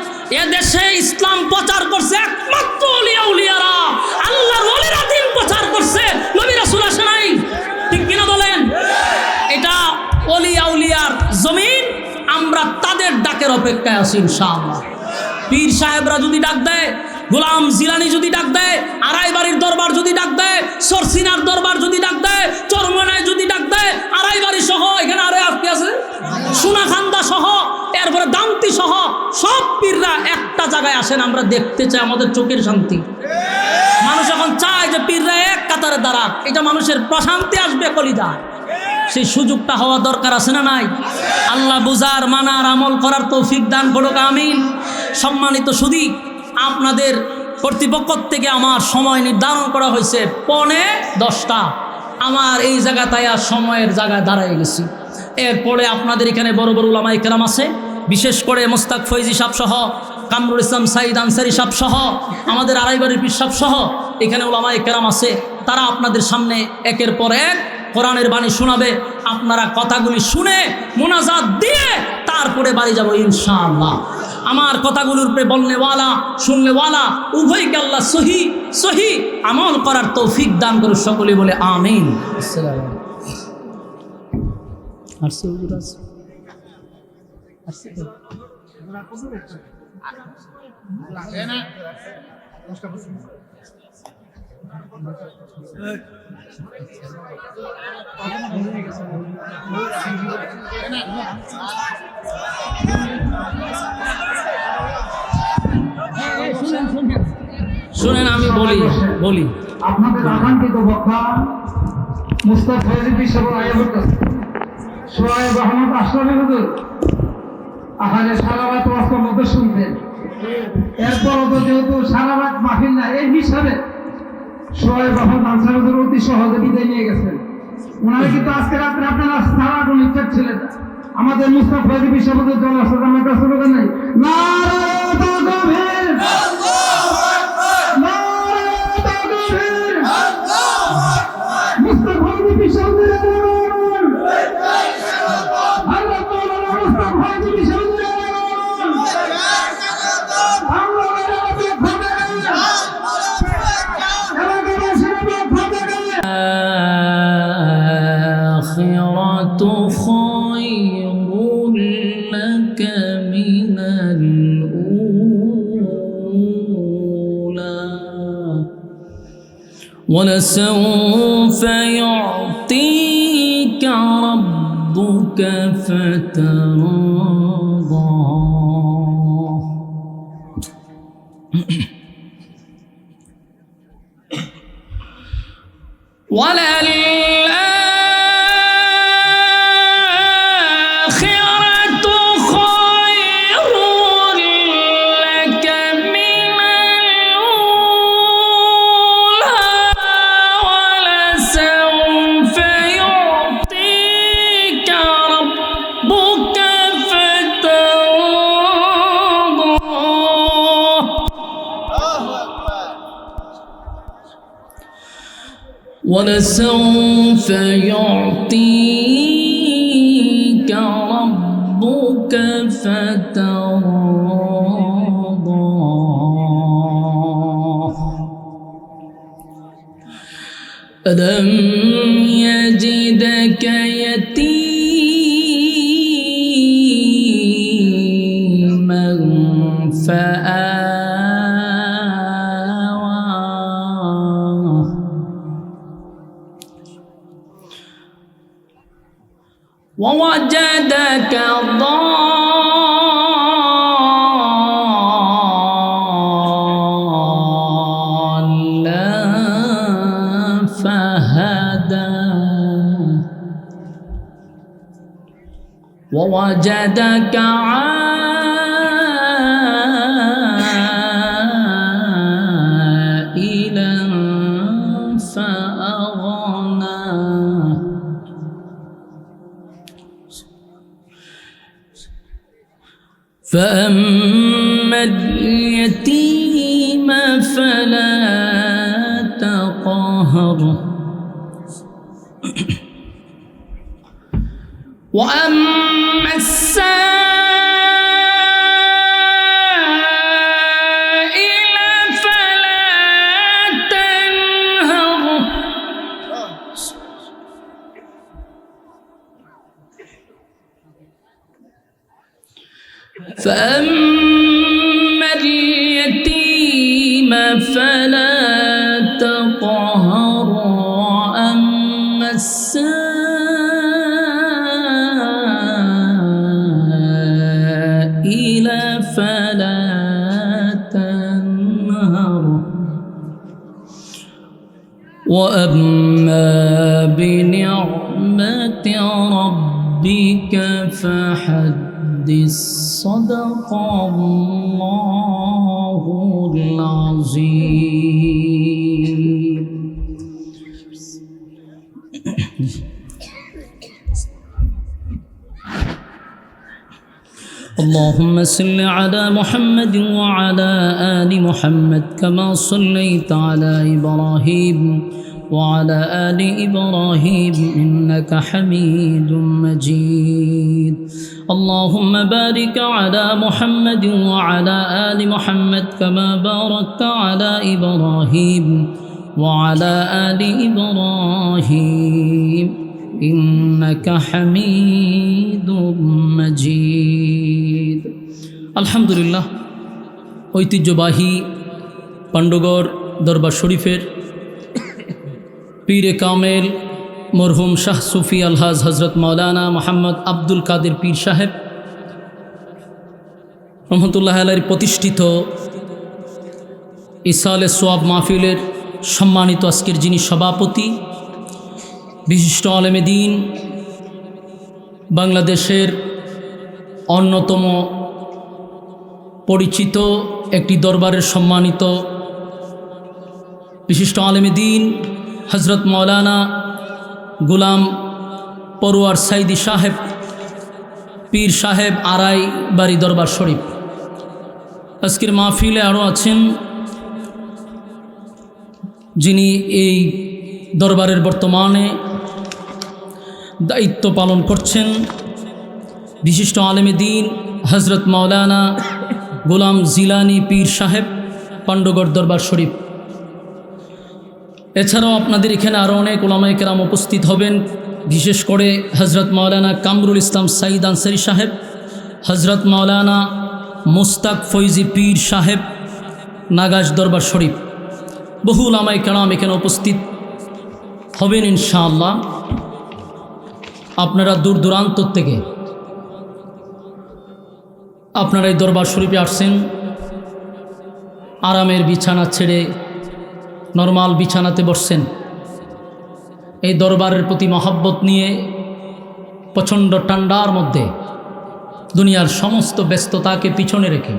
এদেশে ইসলাম প্রচার করছে একমাত্র আউলিয়া উলিয়ারা, আল্লাহর ওলিরা দিন প্রচার করছে, নবী রাসূল আসে নাই। ঠিক কিনা বলেন? এটা ওলি আউলিয়ার জমিন, আমরা তাদের ডাকের অপেক্ষায় আছি ইনশাআল্লাহ। পীর সাহেবরা যদি ডাক দেয়, গোলাম জিলানী যদি ডাক দেয়, আড়াইবাড়ির দরবার যদি ডাক দেয়, সরসিনার দরবার যদি ডাক দেয়, চরমনায় যদি ডাক দেয়, আড়াইবাড়ি সহ এখানে আরে কি আছে, সোনাখান্দা সহ, এরপরে দামতি সহ সব পীররা একটা জায়গায় আসেন, আমরা দেখতে চাই, আমাদের চোখের শান্তি। মানুষ এখন চায় যে পীররা এক কাতারে দাঁড়াক, এটা মানুষের প্রশান্তি আসবে কলিজায়। সেই সুযোগটা হওয়া দরকার আছে না নাই? আল্লাহ বুঝার, মানার, আমল করার তৌফিক দান করুক, আমিন। সম্মানিত সুধী, আপনাদের কর্তৃপক্ষ থেকে আমার সময় নির্ধারণ করা হয়েছে 9:45। আমার এই জায়গাটায় আর সময়ের জায়গায় দাঁড়ায় গেছি। এরপরে আপনাদের এখানে বড় বড় উলামায়ে কেরাম আছে, বিশেষ করে মোস্তাক ফৈজি সাহেব সহ, কামরুল ইসলাম সাইদ আনসারি সাহেব সহ, আমাদের আড়াইবাড়ির পীর সাহেব সহ এখানে উলামায়ে কেরাম আছে। তারা আপনাদের সামনে একের পর এক কোরআনের বাণী শোনাবে। আপনারা কথাগুলি শুনে মুনাজাত দিয়ে তারপরে বাড়ি যাব ইনশাআল্লাহ। আমার কথাগুলোর উপরে বলনেওয়ালা শুননেওয়ালা উভয়কে আল্লাহ সহি আমল করার তৌফিক দান করুন, সকলে বলে আমিন। শুনেন, আমি বলি আপনাদের আকাঙ্ক্ষিত বক্তা মুস্তাক ফৈজি বিশ্বর আয়াবত সোহেব আহমদ আশরাফি হুজুর আহারে সারা রাত ওয়াজের মধ্যে শুনতেন। এরপর তো যেহেতু সারা রাত মাহফিল না, এই হিসাবে সোহেব আহমদ আনসারী হুজুর অতি সহজে বিদায় নিয়ে গেছেন। ওনারা কিন্তু আজকে রাত্রে আপনারা সারা কোন ইচ্ছা ছিলেন আমাদের মুস্তাফা ফয়জী বিশ্ববিদ্যালয়ের জন্য সাধারণ একটা স্লোগান নেই নারায়ে তাকবীর আল্লাহু আকবার নারায়ে তাকবীর আল্লাহু আকবার মুস্তাফা ফয়জী বিশ্ববিদ্যালয়ের আল্লাহ তাআলা মুস্তাফা ফয়জী বিশ্ববিদ্যালয়ের الآخرة خير لك من الأولى ولسوف يعطيك ربك فترضى وللآخرة خير لك من الأولى ولسوف يعطيك ربك فترضى ولسوف يعطيك ربك فترضى ألم يجدك يتيما فآوى ووجدك ضالا فهدى ووجدك عائلا فأغنى فأما اليتيم فلا تقهر وأما السائل فلا تنهر فأما اليتيم فلا تقهر وأما السائل فلا تنهر وأما بنعمة ربك فحدث صدق الله العظيم اللهم صل على محمد وعلى آل محمد كما صليت على إبراهيم وعلى آل إبراهيم إنك حميد مجيد اللهم بارك على محمد وعلى آل محمد كما باركت على إبراهيم وعلى آل إبراهيم إنك حميد مجيد الحمد لله ঐতিহ্যবাহী পাণ্ডগড় দরবার শরীফের পীরে কামেল মরহুম শাহ সুফি আলহাজ হজরত মৌলানা মোহাম্মদ আব্দুল কাদের পীর সাহেব রহমতুল্লাহ আলাইহির প্রতিষ্ঠিত ইসালে সোয়াব মাহফিলের সম্মানিত আজকের যিনি সভাপতি বিশিষ্ট আলেমে দ্বীন বাংলাদেশের অন্যতম পরিচিত একটি দরবারের সম্মানিত বিশিষ্ট আলেমে দ্বীন হজরত মৌলানা গোলাম পরোয়ার সাইদি সাহেব, পীর সাহেব, আড়াই বাড়ি দরবার শরীফ। আজকের মাহফিলে আরও আছেন যিনি এই দরবারের বর্তমানে দায়িত্ব পালন করছেন, বিশিষ্ট আলেমে দ্বীন হজরত মাওলানা গোলাম জিলানি পীর সাহেব, পাণ্ডগড় দরবার শরীফ। এছাড়াও আপনাদের এখানে আরও অনেক ওলামায়ে কেরাম উপস্থিত হবেন, বিশেষ করে হজরত মাওলানা কামরুল ইসলাম সাইদ আনসারি সাহেব, হজরত মাওলানা মুস্তাক ফৈজি পীর সাহেব, নাগাজ দরবার শরীফ। বহু ওলামায়ে কেরাম এখানে উপস্থিত হবেন ইনশাআল্লাহ। আপনারা দূর দূরান্ত থেকে আপনারা এই দরবার শরীফে আসছেন, আরামের বিছানা ছেড়ে নরমাল বিছানাতে বসছেন। এই দরবারের প্রতি মহব্বত নিয়ে প্রচণ্ড ঠান্ডার মধ্যে দুনিয়ার সমস্ত ব্যস্ততাকে পিছনে রেখে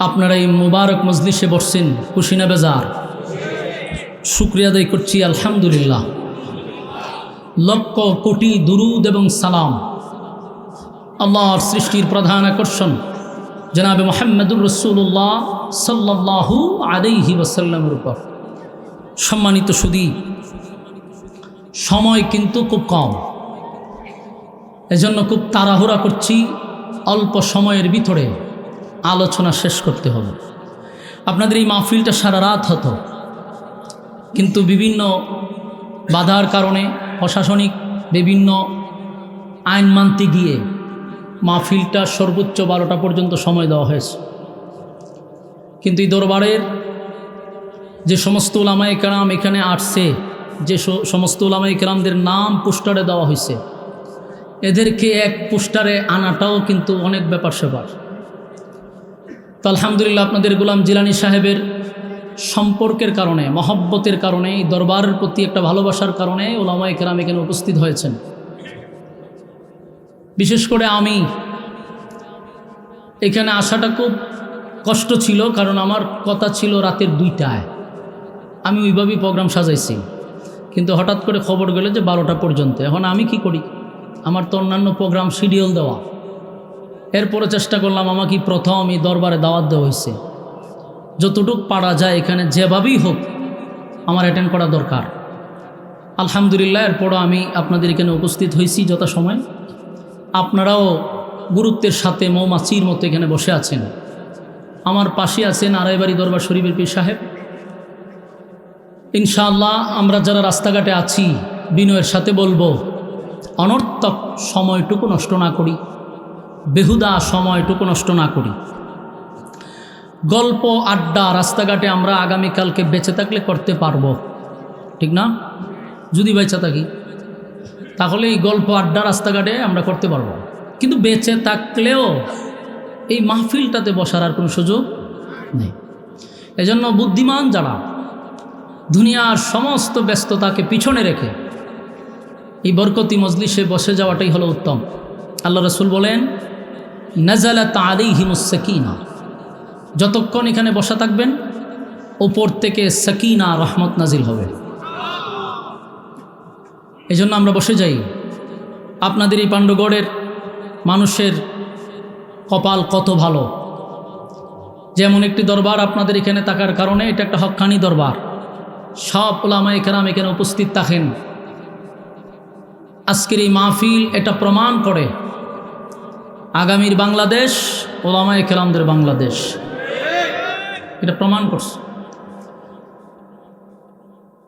আপনারা এই মুবারক মজলিসে বসছেন, খুশি না বেজার? শুকরিয়া আদায় করছি আলহামদুলিল্লাহ। লক্ষ কোটি দুরুদ এবং সালাম আল্লাহর সৃষ্টির প্রধান আকর্ষণ জনাবে মুহাম্মদুর রাসূলুল্লাহ সাল্লাল্লাহু আলাইহি ওয়াসাল্লামের উপর। সম্মানিত সুধী, সময় কিন্তু খুব কম, এজন্য খুব তাড়াহুড়া করছি, অল্প সময়ের ভিতরে আলোচনা শেষ করতে হবে। আপনাদের এই মাহফিলটা সারা রাত হতো, কিন্তু বিভিন্ন বাধার কারণে প্রশাসনিক বিভিন্ন আইন মানতে গিয়ে মাহফিলটা সর্বোচ্চ 12টা পর্যন্ত সময় দেওয়া হয়েছে। কিন্তু এই দরবারের যে সমস্ত উলামায়ে কেরাম এখানে আসছে, যে সমস্ত উলামায়ে কেরামদের নাম পোস্টারে দেওয়া হয়েছে, এদেরকে এক পোস্টারে আনাটাও কিন্তু অনেক ব্যাপার স্যাপার। তো আলহামদুলিল্লাহ আপনাদের গোলাম জিলানি সাহেবের সম্পর্কের কারণে, মহব্বতের কারণে, এই দরবারের প্রতি একটা ভালোবাসার কারণে উলামায়ে কেরাম এখানে উপস্থিত হয়েছেন। বিশেষ করে আমি এখানে আসাটা খুব কষ্ট ছিল, কারণ আমার কথা ছিল রাতের 2টায়, আমি ওইভাবেই প্রোগ্রাম সাজাইছি, কিন্তু হঠাৎ করে খবর গেল যে 12টা পর্যন্ত। এখন আমি কি করি, আমার তো অন্যান্য প্রোগ্রাম শিডিউল দেওয়া। এরপরে চেষ্টা করলাম, আমাকে প্রথম এই দরবারে দাওয়াত দেওয়া হয়েছে, যতটুক পারা যায় এখানে যেভাবেই হোক আমার অ্যাটেন্ড করা দরকার। আলহামদুলিল্লাহ এরপরও আমি আপনাদের এখানে উপস্থিত হয়েছি যথাসময়। আপনারাও গুরুত্বের সাথে মৌমাছির মতো এখানে বসে আছেন। আমার পাশে আছেন আড়াইবাড়ি দরবার শরীফের পীর সাহেব। ইনশাআল্লাহ আমরা যারা রাস্তাঘাটে আছি বিনয়ের সাথে বলবো, অনর্থক সময়টুকু নষ্ট না করি, বেহুদা সময়টুকু নষ্ট না করি। গল্প আড্ডা রাস্তাঘাটে আমরা আগামীকালকে বেঁচে থাকলে করতে পারবো, ঠিক না? যদি বেঁচে থাকি তাহলে এই গল্প আড্ডা রাস্তাঘাটে আমরা করতে পারবো, কিন্তু বেঁচে থাকলেও এই মাহফিলটাতে বসার আর কোনো সুযোগ নেই। এজন্য বুদ্ধিমান যারা দুনিয়ার সমস্ত ব্যস্ততাকে পিছনে রেখে এই বরকতি মজলিসে বসে যাওয়াটাই হলো উত্তম। আল্লাহ রাসূল বলেন, নাযালাত আলাইহিমুস সাকিনা, যতক্ষণ এখানে বসা থাকবেন ওপর থেকে সাকিনা রহমত নাজিল হবে। এই জন্য আমরা বসে যাই। আপনাদের এই পাণ্ডগড়ের মানুষের কপাল কত ভালো, যেমন একটি দরবার আপনাদের এখানে থাকার কারণে এটা একটা হক্কানি দরবার, সব উলামায়ে কেরাম এখানে উপস্থিত থাকেন। আজকের এই মাহফিল এটা প্রমাণ করে আগামীর বাংলাদেশ উলামায়ে কেরামদের বাংলাদেশ, এটা প্রমাণ করছে।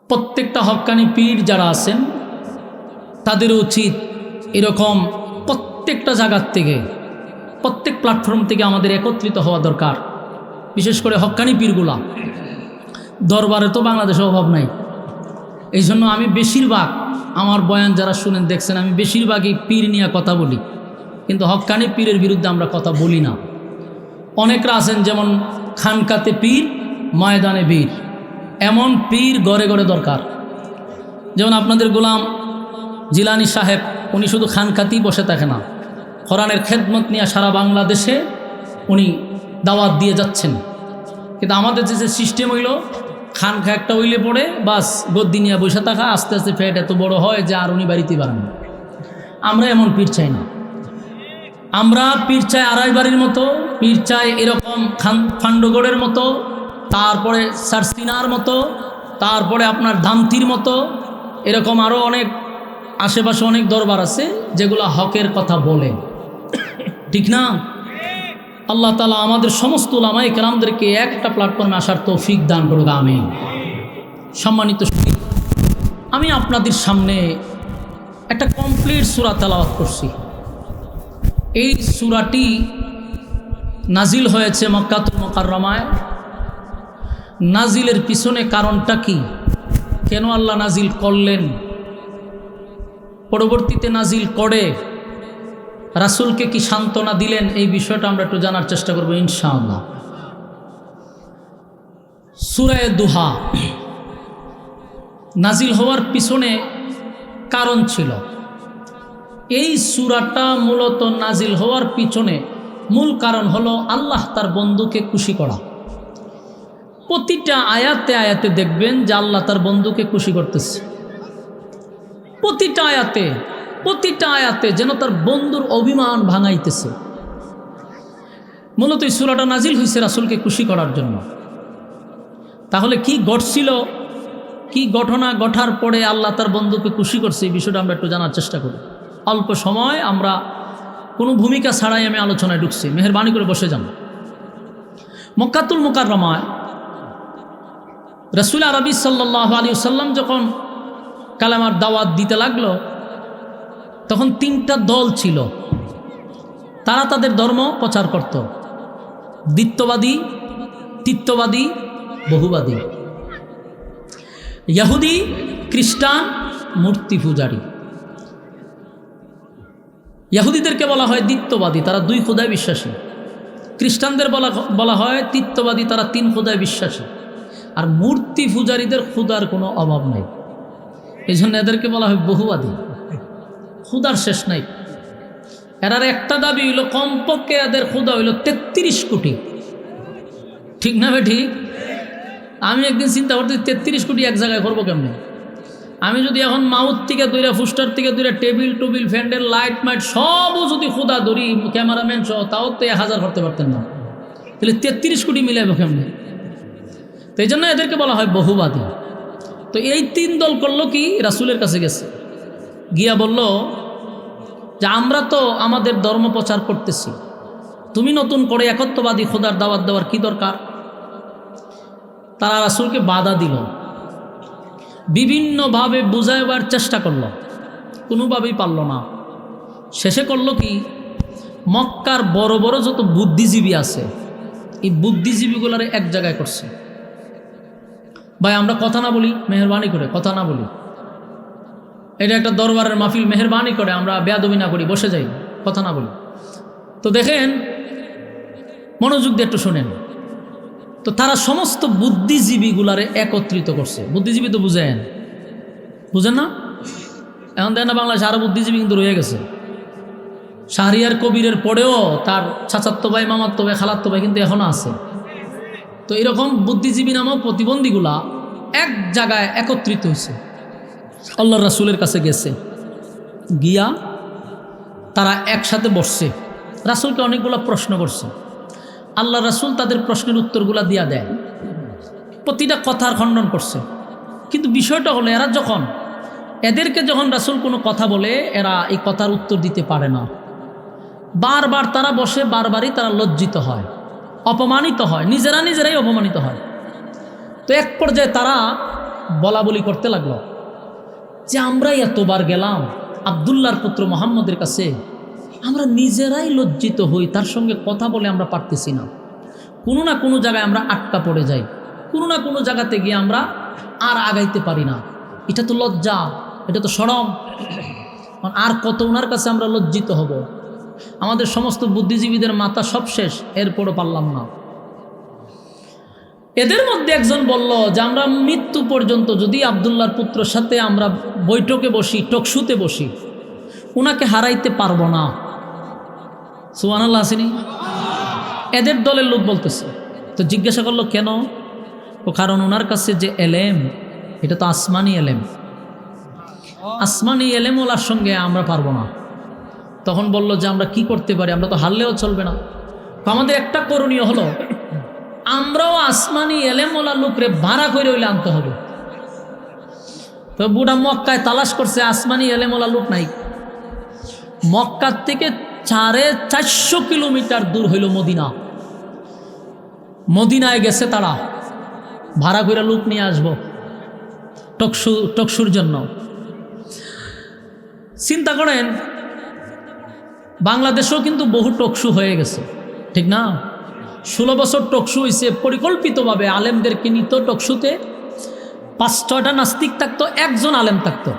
প্রত্যেকটা হক্কানি পীর যারা আছেন তাদের উচিত এরকম প্রত্যেকটা জায়গার থেকে, প্রত্যেক প্ল্যাটফর্ম থেকে আমাদের একত্রিত হওয়া দরকার। বিশেষ করে হক্কানি পীরগুলা, দরবারে তো বাংলাদেশে অভাব নাই। এই জন্য আমি বেশিরভাগ আমার বয়ান যারা শুনেন দেখছেন, আমি বেশিরভাগই পীর নিয়ে কথা বলি, কিন্তু হক্কানি পীরের বিরুদ্ধে আমরা কথা বলি না। অনেকরা আছেন যেমন খানকাতে পীর ময়দানে বীর, এমন পীর ঘরে ঘরে দরকার। যেমন আপনাদের গোলাম জিলানি সাহেব, উনি শুধু খানকাতেই বসে থাকে না, কোরআনের খেদমত নিয়ে সারা বাংলাদেশে উনি দাওয়াত দিয়ে যাচ্ছেন। কিন্তু আমাদের যে সিস্টেম হইল খান খা একটা উইলে পড়ে বাস গদ্দি নিয়ে বসে থাকা, আস্তে আস্তে ফ্যাট এত বড় হয় যে আর উনি বাড়িতে পারেন না। আমরা এমন পীর চাই না। আমরা পীর চাই আড়াই বাড়ির মতো, পীর চাই এরকম ফান্ডগড়ের মতো, তারপরে সারসিনার মতো, তারপরে আপনার ধামতির মতো, এরকম আরও অনেক আশেপাশে অনেক দরবার আছে যেগুলো হকের কথা বলে, ঠিক না? আল্লাহ তাআলা আমাদের সমস্ত উলামায়ে কেরামদেরকে একটা প্ল্যাটফর্মে আসার তৌফিক দান করুক, আমিন। সম্মানিত সুধী, আমি আপনাদের সামনে একটা কমপ্লিট সূরা তেলাওয়াত করছি। এই সূরাটি নাজিল হয়েছে মক্কাতুল মুকাররমায়। নাজিলের পিছনে কারণটা কি, কেন আল্লাহ নাজিল করলেন, পরবর্তীতে নাজিল করে রাসূলকে কি সান্ত্বনা দিলেন, এই বিষয়টা আমরা একটু জানার চেষ্টা করব ইনশাআল্লাহ। সূরা দুহা নাজিল হওয়ার পিছনে কারণ ছিল। এই সূরাটা মূলত নাজিল হওয়ার পিছনে মূল কারণ হলো আল্লাহ তার বন্ধুকে খুশি করা। প্রতিটা আয়াতে আয়াতে দেখবেন যে আল্লাহ তার বন্ধুকে খুশি করতেছে। প্রতিটা আয়াতে যেন তার বন্ধুর অভিমান ভাঙাইতেছে। মূলত এই সূরাটা নাজিল হয়েছে রাসূলকে খুশি করার জন্য। তাহলে কি ঘটছিল, কি ঘটনা ঘটার পরে আল্লাহ তার বন্ধুকে খুশি করছে, এই বিষয়টা আমরা একটু জানার চেষ্টা করি। অল্প সময়, আমরা কোনো ভূমিকা ছাড়াই আমি আলোচনায় ঢুকছি, মেহেরবানি করে বসে যান। মক্কাতুল মুকাররমায় রাসূল আরবি সাল্লাল্লাহু আলাইহি ওয়াসাল্লাম যখন কালেমার দাওয়াত দিতে লাগলো, তখন তিনটা দল ছিল। তারা তাদের ধর্ম প্রচার করত, দ্বিত্ববাদী, তিত্ববাদী, বহুবাদী। ইহুদি, খ্রিস্টান, মূর্তি পূজারী। ইহুদিদেরকে বলা হয় দ্বিত্ববাদী, তারা দুই খোদায় বিশ্বাসী। খ্রিস্টানদের বলা হয় তিত্ববাদী, তারা তিন খোদায় বিশ্বাসী। আর মূর্তি পূজারীদের খুদার কোনো অভাব নাই, এই জন্য এদেরকে বলা হয় বহুবাদী। খুদার শেষ নাই। এরার একটা দাবি হইল কমপক্ষে এদের খুদা হইল 33 কোটি, ঠিক না ভাই? ঠিক। আমি একদিন চিন্তা করতে 33 কোটি এক জায়গায় করবো কেমনে? আমি যদি এখন মাউথ থেকে দূরে, ফুস্টার থেকে দূরে, টেবিল টুবিল, ফ্যান্ডেল, লাইট মাইট সবও যদি খুদা ধরি, ক্যামেরাম্যান সহ, তাও তো 1000 করতে পারতেন না। তাহলে 33 কোটি মিলাইব কেমনে? তো এই জন্য এদেরকে বলা হয় বহুবাদী। তো এই তিন দল করলো কি, রাসূলের কাছে গেছে, গিয়া বলল যে আমরা তো আমাদের ধর্ম প্রচার করতেছি, তুমি নতুন করে একত্ববাদী খোদার দাওয়াত দেওয়ার কি দরকার? তারা রাসূলকে বাধা দিল, বিভিন্নভাবে বুঝাইবার চেষ্টা করলো, কোনোভাবেই পারল না। শেষে করলো কি, মক্কার বড় বড় যত বুদ্ধিজীবী আছে, এই বুদ্ধিজীবীগুলারে এক জায়গায় করছে। ভাই আমরা কথা না বলি, মেহরবানি করে কথা না বলি, এটা একটা দরবারের মাহফিল, মেহরবানি করে আমরা বেয়াদবি না করি, বসে যাই, কথা না বলি। তো দেখেন, মনোযোগ দিয়ে একটু শোনেন। তো তারা সমস্ত বুদ্ধিজীবীগুলারে একত্রিত করছে। বুদ্ধিজীবী তো বুঝেন না? এখন দেখেন না, বাংলাদেশে আরও বুদ্ধিজীবী কিন্তু রয়ে গেছে। শাহরিয়ার কবিরের পরেও তার চাচাতো ভাই, মামাতো ভাই, খালাতো ভাই কিন্তু এখনও আছে। তো এরকম বুদ্ধিজীবী নামক প্রতিবন্ধীগুলা এক জায়গায় একত্রিত হয়েছে, আল্লাহর রাসূলের কাছে গেছে। গিয়া তারা একসাথে বসছে, রাসূলকে অনেকগুলো প্রশ্ন করছে। আল্লাহ রাসূল তাদের প্রশ্নের উত্তরগুলা দিয়া দেয়, প্রতিটা কথার খণ্ডন করছে। কিন্তু বিষয়টা হলো, এদেরকে যখন রাসূল কোনো কথা বলে, এরা এই কথার উত্তর দিতে পারে না। বারবার তারা বসে, বারবারই তারা লজ্জিত হয়, অপমানিত হয়, নিজেরাই অপমানিত হয়। তো এক পর্যায়ে তারা বলা বলি করতে লাগলো যে আমরাই এতবার গেলাম আব্দুল্লাহর পুত্র মুহাম্মদের কাছে, আমরা নিজেরাই লজ্জিত হই, তার সঙ্গে কথা বলে আমরা পারতেছি না। কোনো না কোনো জায়গায় আমরা আটকা পড়ে যাই, কোনো না কোনো জায়গাতে গিয়ে আমরা আর আগাইতে পারি না। এটা তো লজ্জা, এটা তো শরম। আর কত ওনার কাছে আমরা লজ্জিত হব? আমাদের সমস্ত বুদ্ধিজীবীদের মাথা সব শেষ, এরপরও পারলাম না। এদের মধ্যে একজন বলল যে আমরা মৃত্যু পর্যন্ত যদি আব্দুল্লাহর পুত্রের সাথে আমরা বৈঠকে বসি, টকশুতে বসি, ওনাকে হারাইতে পারবো না। সুবহানাল্লাহ আসেনি? এদের দলের লোক বলতেছে। তো জিজ্ঞাসা করলো কেন? ও কারণ ওনার কাছে যে এলেম, এটা তো আসমানি এলেম, আসমানি এলেম ওলার সঙ্গে আমরা পারবো না। তখন বলল যে আমরা কি করতে পারি, আমরা তো হারলেও চলবে না। তো আমাদের একটা করণীয় হলো, আমরাও আসমানি এলেম ওলা লোকরে ভাড়া করে হইলে আনতে হবে। তো বুড়া মক্কায় তালাশ করছে, আসমানি এলেম ওলা লোক নাই। মক্কার থেকে 450 কিলোমিটার দূর হইল মদিনা। মদিনায় গেছে তারা, ভাড়া করে লোক নিয়ে আসবো টকসুর জন্য। চিন্তা করেন, বাংলাদেশেও কিন্তু বহু টকসু হয়ে গেছে, ঠিক না? 16 বছর টকসু হয়েছে, পরিকল্পিতভাবে আলেমদেরকে নিত টকসুতে। 5-6টা নাস্তিক থাকতো, একজন আলেম থাকতো।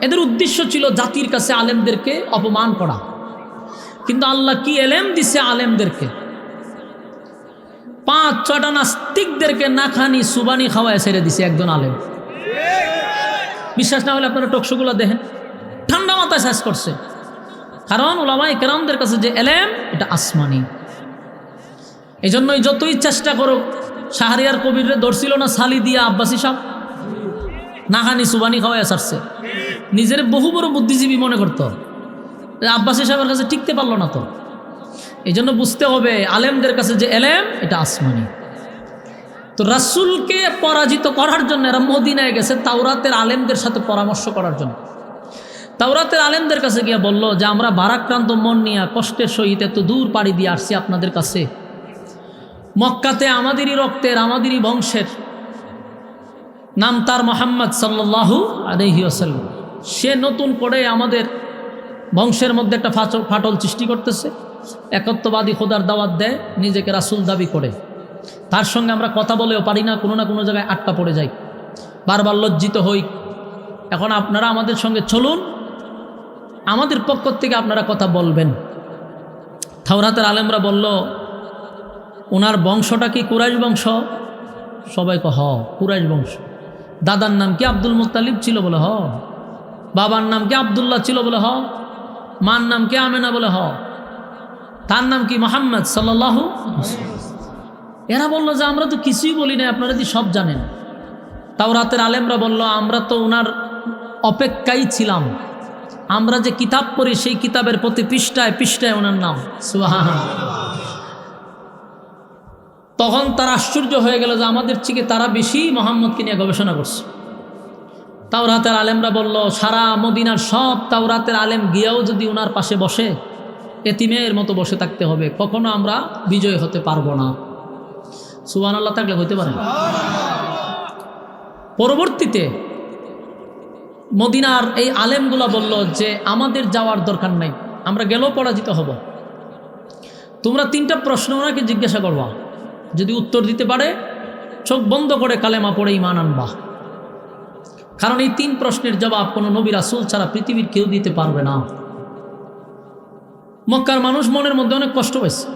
এদের উদ্দেশ্য ছিল জাতির কাছে আলেমদেরকে অপমান করা। কিন্তু আল্লাহ কি এলেম দিছে আলেমদেরকে, 5-6টা নাস্তিকদেরকে না খানি সুবানি খাওয়ায় ছেড়ে দিছে একজন আলেম। বিশ্বাস না হলে আপনারা টকশোগুলো দেখেন, ঠান্ডা মাথায় শেষ করছে। কারণ উলামায়ে কেরামদের কাছে যে এলেম, এটা আসমানি। এই জন্যই যতই চেষ্টা করুক, শাহরিয়ার কবিরে ধরছিল না সালি দিয়া আব্বাসী সাহেব, না খানি সুবানি খাওয়ায় ছাড়ছে। নিজের বহু বড় বুদ্ধিজীবী মনে করতো, আব্বাসী সাহেবের কাছে টিকতে পারলো না। তো এই জন্য বুঝতে হবে আলেমদের কাছে যে এলেম, এটা আসমানি। তো রাসূলকে পরাজিত করার জন্য এরা মদিনায় গেছে তাওরাতের আলেমদের সাথে পরামর্শ করার জন্য। তাওরাতের আলেমদের কাছে গিয়ে বলল যে আমরা ভারাক্রান্ত মন নিয়ে কষ্টের সহিত এত দূর পাড়ি দিয়ে আসছি আপনাদের কাছে। মক্কাতে আমাদেরই রক্তের, আমাদেরই বংশের, নাম তার মুহাম্মদ সাল্লাল্লাহু আলাইহি ওয়াসাল্লাম। সে নতুন করে আমাদের বংশের মধ্যে একটা ফাটল সৃষ্টি করতেছে, একত্ববাদী খোদার দাওয়াত দেয়, নিজেকে রাসূল দাবি করে। তার সঙ্গে আমরা কথা বলেও পারি না, কোনো না কোনো জায়গায় আটকা পড়ে যাই, বারবার লজ্জিত হই। এখন আপনারা আমাদের সঙ্গে চলুন, আমাদের পক্ষ থেকে আপনারা কথা বলবেন। তাওরাতের আলেমরা বলল, ওনার বংশটা কি কুরাইশ বংশ? সবাই হ, কুরাইশ বংশ। দাদার নাম কি আব্দুল মুত্তালিব ছিল? বলে হ। বাবার নাম কি আব্দুল্লাহ ছিল? বলে হ। মার নাম কি আমেনা? বলে হ। তার নাম কি মুহাম্মদ সাল্লাল্লাহু। এরা বলল যে আমরা তো কিছুই বলি না, আপনারা কি সব জানেন? তাওরাতের আলেমরা বলল, আমরা তো ওনার অপেক্ষায় ছিলাম, আমরা যে কিতাব পড়ি সেই কিতাবের প্রতি পৃষ্ঠায় পৃষ্ঠায় ওনার নাম। সুবহানাল্লাহ। তখন তারা আশ্চর্য হয়ে গেল যে আমাদের থেকে তারা বেশি মুহাম্মদকে নিয়ে গবেষণা করছে। তাওরাতের আলেমরা বলল, সারা মদিনার সব তাওরাতের আলেম গিয়েও যদি ওনার পাশে বসে, এতিমের মতো বসে থাকতে হবে, কখনো আমরা বিজয় হতে পারবো না। সুবহানাল্লাহ থাকলে হইতে পারে না। পরবর্তীতে মদিনার এই আলেমগুলা বলল যে আমাদের যাওয়ার দরকার নাই, আমরা গেলেও পরাজিত হব। তোমরা 3টা প্রশ্ন ওনাকে জিজ্ঞাসা করবা, যদি উত্তর দিতে পারে চোখ বন্ধ করে কালেমা পড়ে ঈমান আনবা। কারণ এই 3 প্রশ্নের জবাব কোনো নবী রাসূল ছাড়া পৃথিবীর কেউ দিতে পারবে না। মক্কার মানুষ মনের মধ্যে অনেক কষ্ট পাইছে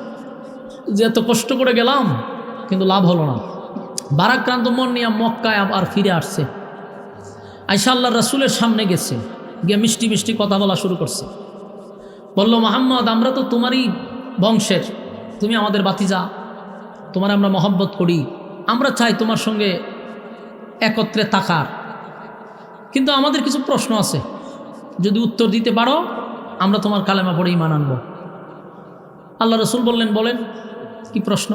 যে এত কষ্ট করে গেলাম কিন্তু লাভ হলো না। ভারাক্রান্ত মন নিয়ে মক্কায় আবার ফিরে আসছে। আয়েশা আল্লাহর রাসূলের সামনে গেছে, গিয়ে মিষ্টি মিষ্টি কথা বলা শুরু করছে। বলল, মুহাম্মদ, আমরা তো তোমারই বংশের, তুমি আমাদের ভাতিজা, তোমার আমরা মহব্বত করি, আমরা চাই তোমার সঙ্গে একত্রে থাকার, কিন্তু আমাদের কিছু প্রশ্ন আছে, যদি উত্তর দিতে পারো আমরা তোমার কালেমা পড়ে ঈমান আনব। আল্লাহ রাসূল বললেন, বলেন কি প্রশ্ন?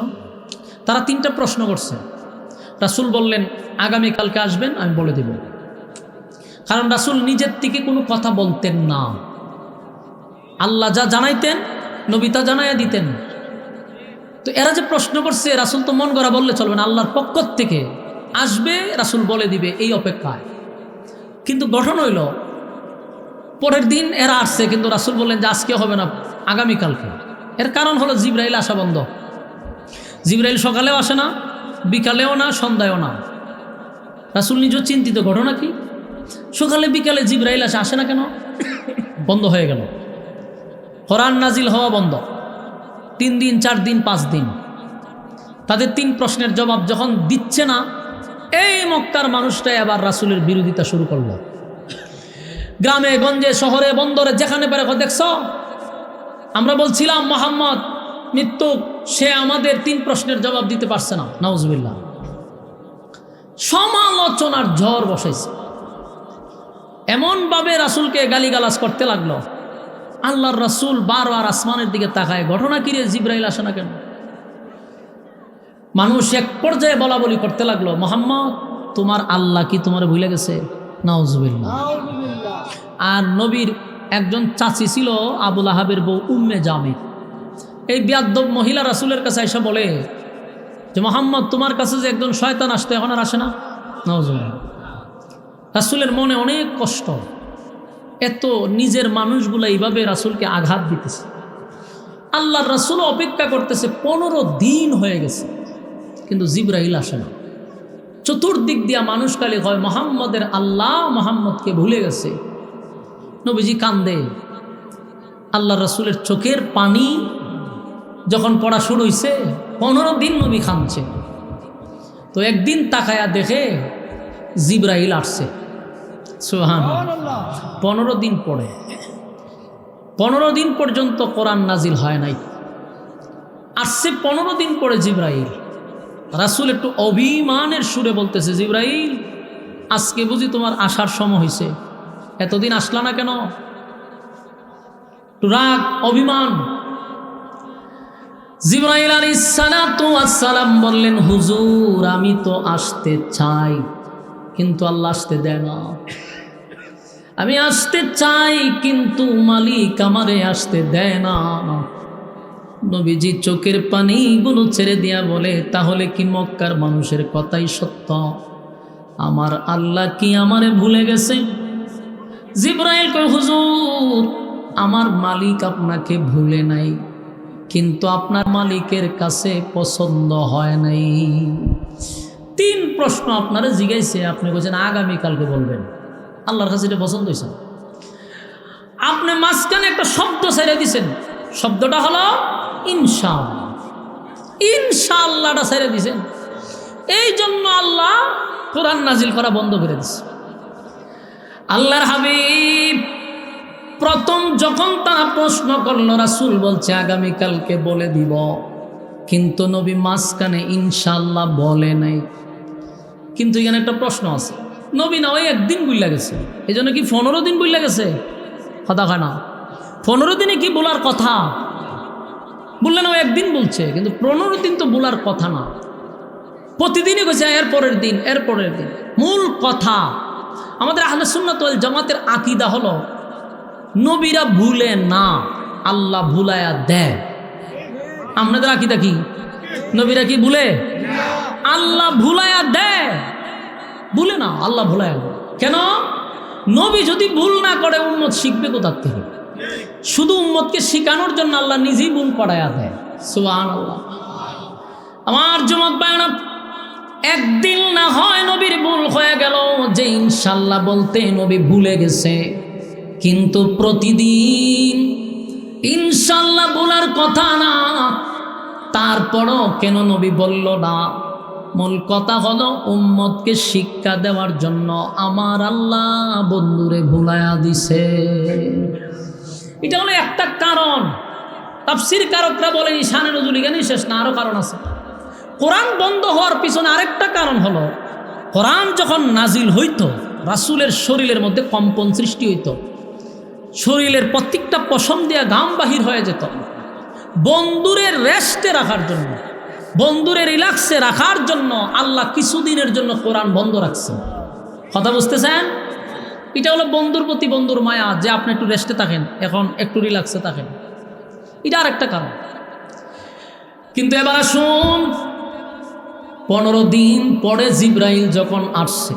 তারা 3টা প্রশ্ন করছে। রাসূল বললেন, আগামীকালকে আসবেন, আমি বলে দেব। কারণ রাসূল নিজের থেকে কোনো কথা বলতেন না, আল্লাহ যা জানাইতেন নবী তা জানাইয়া দিতেন। তো এরা যে প্রশ্ন করছে, রাসূল তো মন গড়া বললে চলবে না, আল্লাহর পক্ষ থেকে আসবে, রাসূল বলে দিবে, এই অপেক্ষায়। কিন্তু গঠন হইল, পরের দিন এরা আসছে, কিন্তু রাসূল বললেন যে আজকে হবে না, আগামীকালকে। এর কারণ হলো জিবরাইল আসা বন্ধ। জিবরাইল সকালেও আসে না, বিকালেও না, সন্ধ্যায়ও না। রাসূল নিজেও চিন্তিত, ঘটনা কি? সকালে বিকালে জিবরাইল আসে না কেন? বন্ধ হয়ে গেল। কোরআন নাজিল হওয়া বন্ধ। 3 দিন, 4 দিন, 5 দিন। তাদের 3 প্রশ্নের জবাব যখন দিচ্ছে না, এই মক্কার মানুষটাই আবার রাসূলের বিরোধিতা শুরু করলো। গ্রামে গঞ্জে শহরে বন্দরে যেখানে পারে, দেখছ আমরা বলছিলাম মুহাম্মদ মৃত্যু, সে আমাদের 3 প্রশ্নের জবাব দিতে পারছে না। নাউজুবিল্লাহ। সমালোচনার ঝড় বসাইছে। এমনভাবে রাসূলকে গালিগালাজ করতে লাগলো, আল্লাহর রাসূল বারবার আসমানের দিকে তাকায়, ঘটনা কি রে, জিবরাইল আসে না কেন? মানুষ এক পর্যায়ে বলা বলি করতে লাগলো, মুহাম্মদ তোমার আল্লাহ কি তোমার ভুলে গেছে? নাউজুবিল্লাহ। আর নবীর একজন চাচি ছিল আবু লাহাবের বউ উম্মে জামিল। এই বিয়াদ্দব মহিলা রাসূলের কাছে এসে বলে যে মুহাম্মদ তোমার কাছে যে একজন শয়তান আসতো এখন আর আসে না? নাউজুবিল্লাহ। রাসূলের মনে অনেক কষ্ট, এত নিজের মানুষগুলো এইভাবে রাসূলকে আঘাত দিতেছে। আল্লাহর রাসূল অপেক্ষা করতেছে, 15 দিন হয়ে গেছে কিন্তু জিবরাইল আসে না। চতুর্দিক দিয়া মানুষ কালে হয় মুহাম্মদের আল্লাহ মুহাম্মদকে ভুলে গেছে। নবীজি কান্দে, আল্লাহ রাসূলের চোখের পানি যখন পড়া শুরু হয়েছে 15 দিন নবী কাঁদছে। তো একদিন তাকায়া দেখে জিবরাইল আসছে। সুবহানাল্লাহ। 15 দিন পরে, 15 দিন পর্যন্ত কোরআন নাজিল হয় নাই। আসছে 15 দিন পরে জিবরাইল। রাসূল একটু অভিমানের সুরে বলতেছে, জিবরাইল আজকে বুঝি তোমার আসার সময় হয়েছে, এতদিন আসলা না কেন? রাগ, অভিমান। জিবরাইল আলাইহিস সালাতু ওয়াস সালাম বললেন, হুজুর আমি তো আসতে চাই কিন্তু আল্লাহ আসতে দেয় না। আমি আসতে চাই কিন্তু মালিক আমারে আসতে দেয় না। নবীজি চোখের পানিগুলো ছেড়ে দিয়া বলে, তাহলে কি মক্কার মানুষের কথাই সত্য? আমার আল্লাহ কি আমারে ভুলে গেছে? জিবরাইল কয়, হুজুর আমার মালিক আপনাকে ভুলে নাই, কিন্তু আপনার মালিকের কাছে পছন্দ হয় নাই। 3 প্রশ্ন আপনারা জিজ্ঞাসা, আপনি বলছেন আগামীকালকে বলবেন। আল্লাহর কাছে এটা পছন্দ হয়েছে। আপনি মাঝখানে একটা শব্দ ছেড়ে দিছেন, শব্দটা হলো ইনশাআল্লাহ। ইনশাআল্লাহটা ছেড়ে দিছেন, এই জন্য আল্লাহ কোরআন নাজিল করা বন্ধ করে দিছে। আল্লাহর হাবিব প্রথম যখন তারা প্রশ্ন করলো, রাসূল বলছে আগামীকালকে বলে দিব, কিন্তু নবী মাঝখানে ইনশাআল্লাহ বলে নাই। কিন্তু এখানে একটা প্রশ্ন আছে, নবী না ওই একদিন বুইলা গেছে, এই জন্য কি 15 দিন বুইলা গেছে? কথা হয় না, 15 দিনে কি বলার কথা? বললেন ও একদিন বলছে, কিন্তু 15 দিন তো বলার কথা না। প্রতিদিনই গেছে, এর পরের দিন, এর পরের দিন। মূল কথা, আমাদের আহলে সুন্নাত ওয়াল জামাতের আকীদা হলো নবীরা ভুলে না, আল্লাহ ভুলায়া দেয়। আপনাদের আকীদা কি? নবীরা কি ভুলে? আল্লাহ ভুলায়া দেয়। ভুলে না, আল্লাহ ভুলায়া দেয়। কেন? নবী যদি ভুল না করে উম্মত শিখবে কোথার থেকে? শুধু উম্মতকে শিখানোর জন্য আল্লাহ নিজেই ভুল পড়ায়া দেয়। সুবহানাল্লাহ। আমার যুবক ভাইরা, একদিন না হয় নবীর ভুল হয়ে গেল যে ইনশাআল্লাহ বলতে নবী ভুলে গেছে, কিন্তু প্রতিদিন ইনশাআল্লাহ বলার কথা না। তারপরও কেন নবী বলল না? মূল কথা হলো উম্মতকে শিক্ষা দেওয়ার জন্য আমার আল্লাহ বন্ধুরে ভুলায়া দিছে। এটা হলো একটা কারণ। তাফসীর কারকরা বলেন শানে নজুল এখানেই শেষ না, আরো কারণ আছে। কোরআন বন্ধ হওয়ার পিছনে আরেকটা কারণ হলো, কোরআন যখন নাজিল হইতো রাসূলের শরীরের মধ্যে কম্পন সৃষ্টি হইতো, শরীরের প্রত্যেকটা পশম দিয়া ঘাম বাহির হয়ে যেত। বন্ধুরের রেস্টে রাখার জন্য, বন্ধুরের রিল্যাক্সে রাখার জন্য আল্লাহ কিছুদিনের জন্য কোরআন বন্ধ রাখছে। কথা বুঝতেছেন? এটা হলো বন্ধুর প্রতি বন্ধুর মায়া, যে আপনি একটু রেস্টে থাকেন, এখন একটু রিল্যাক্সে থাকেন। এটা আরেকটা কারণ। কিন্তু এবার আসুন, 15 দিন পরে জিবরাইল যখন আসছে,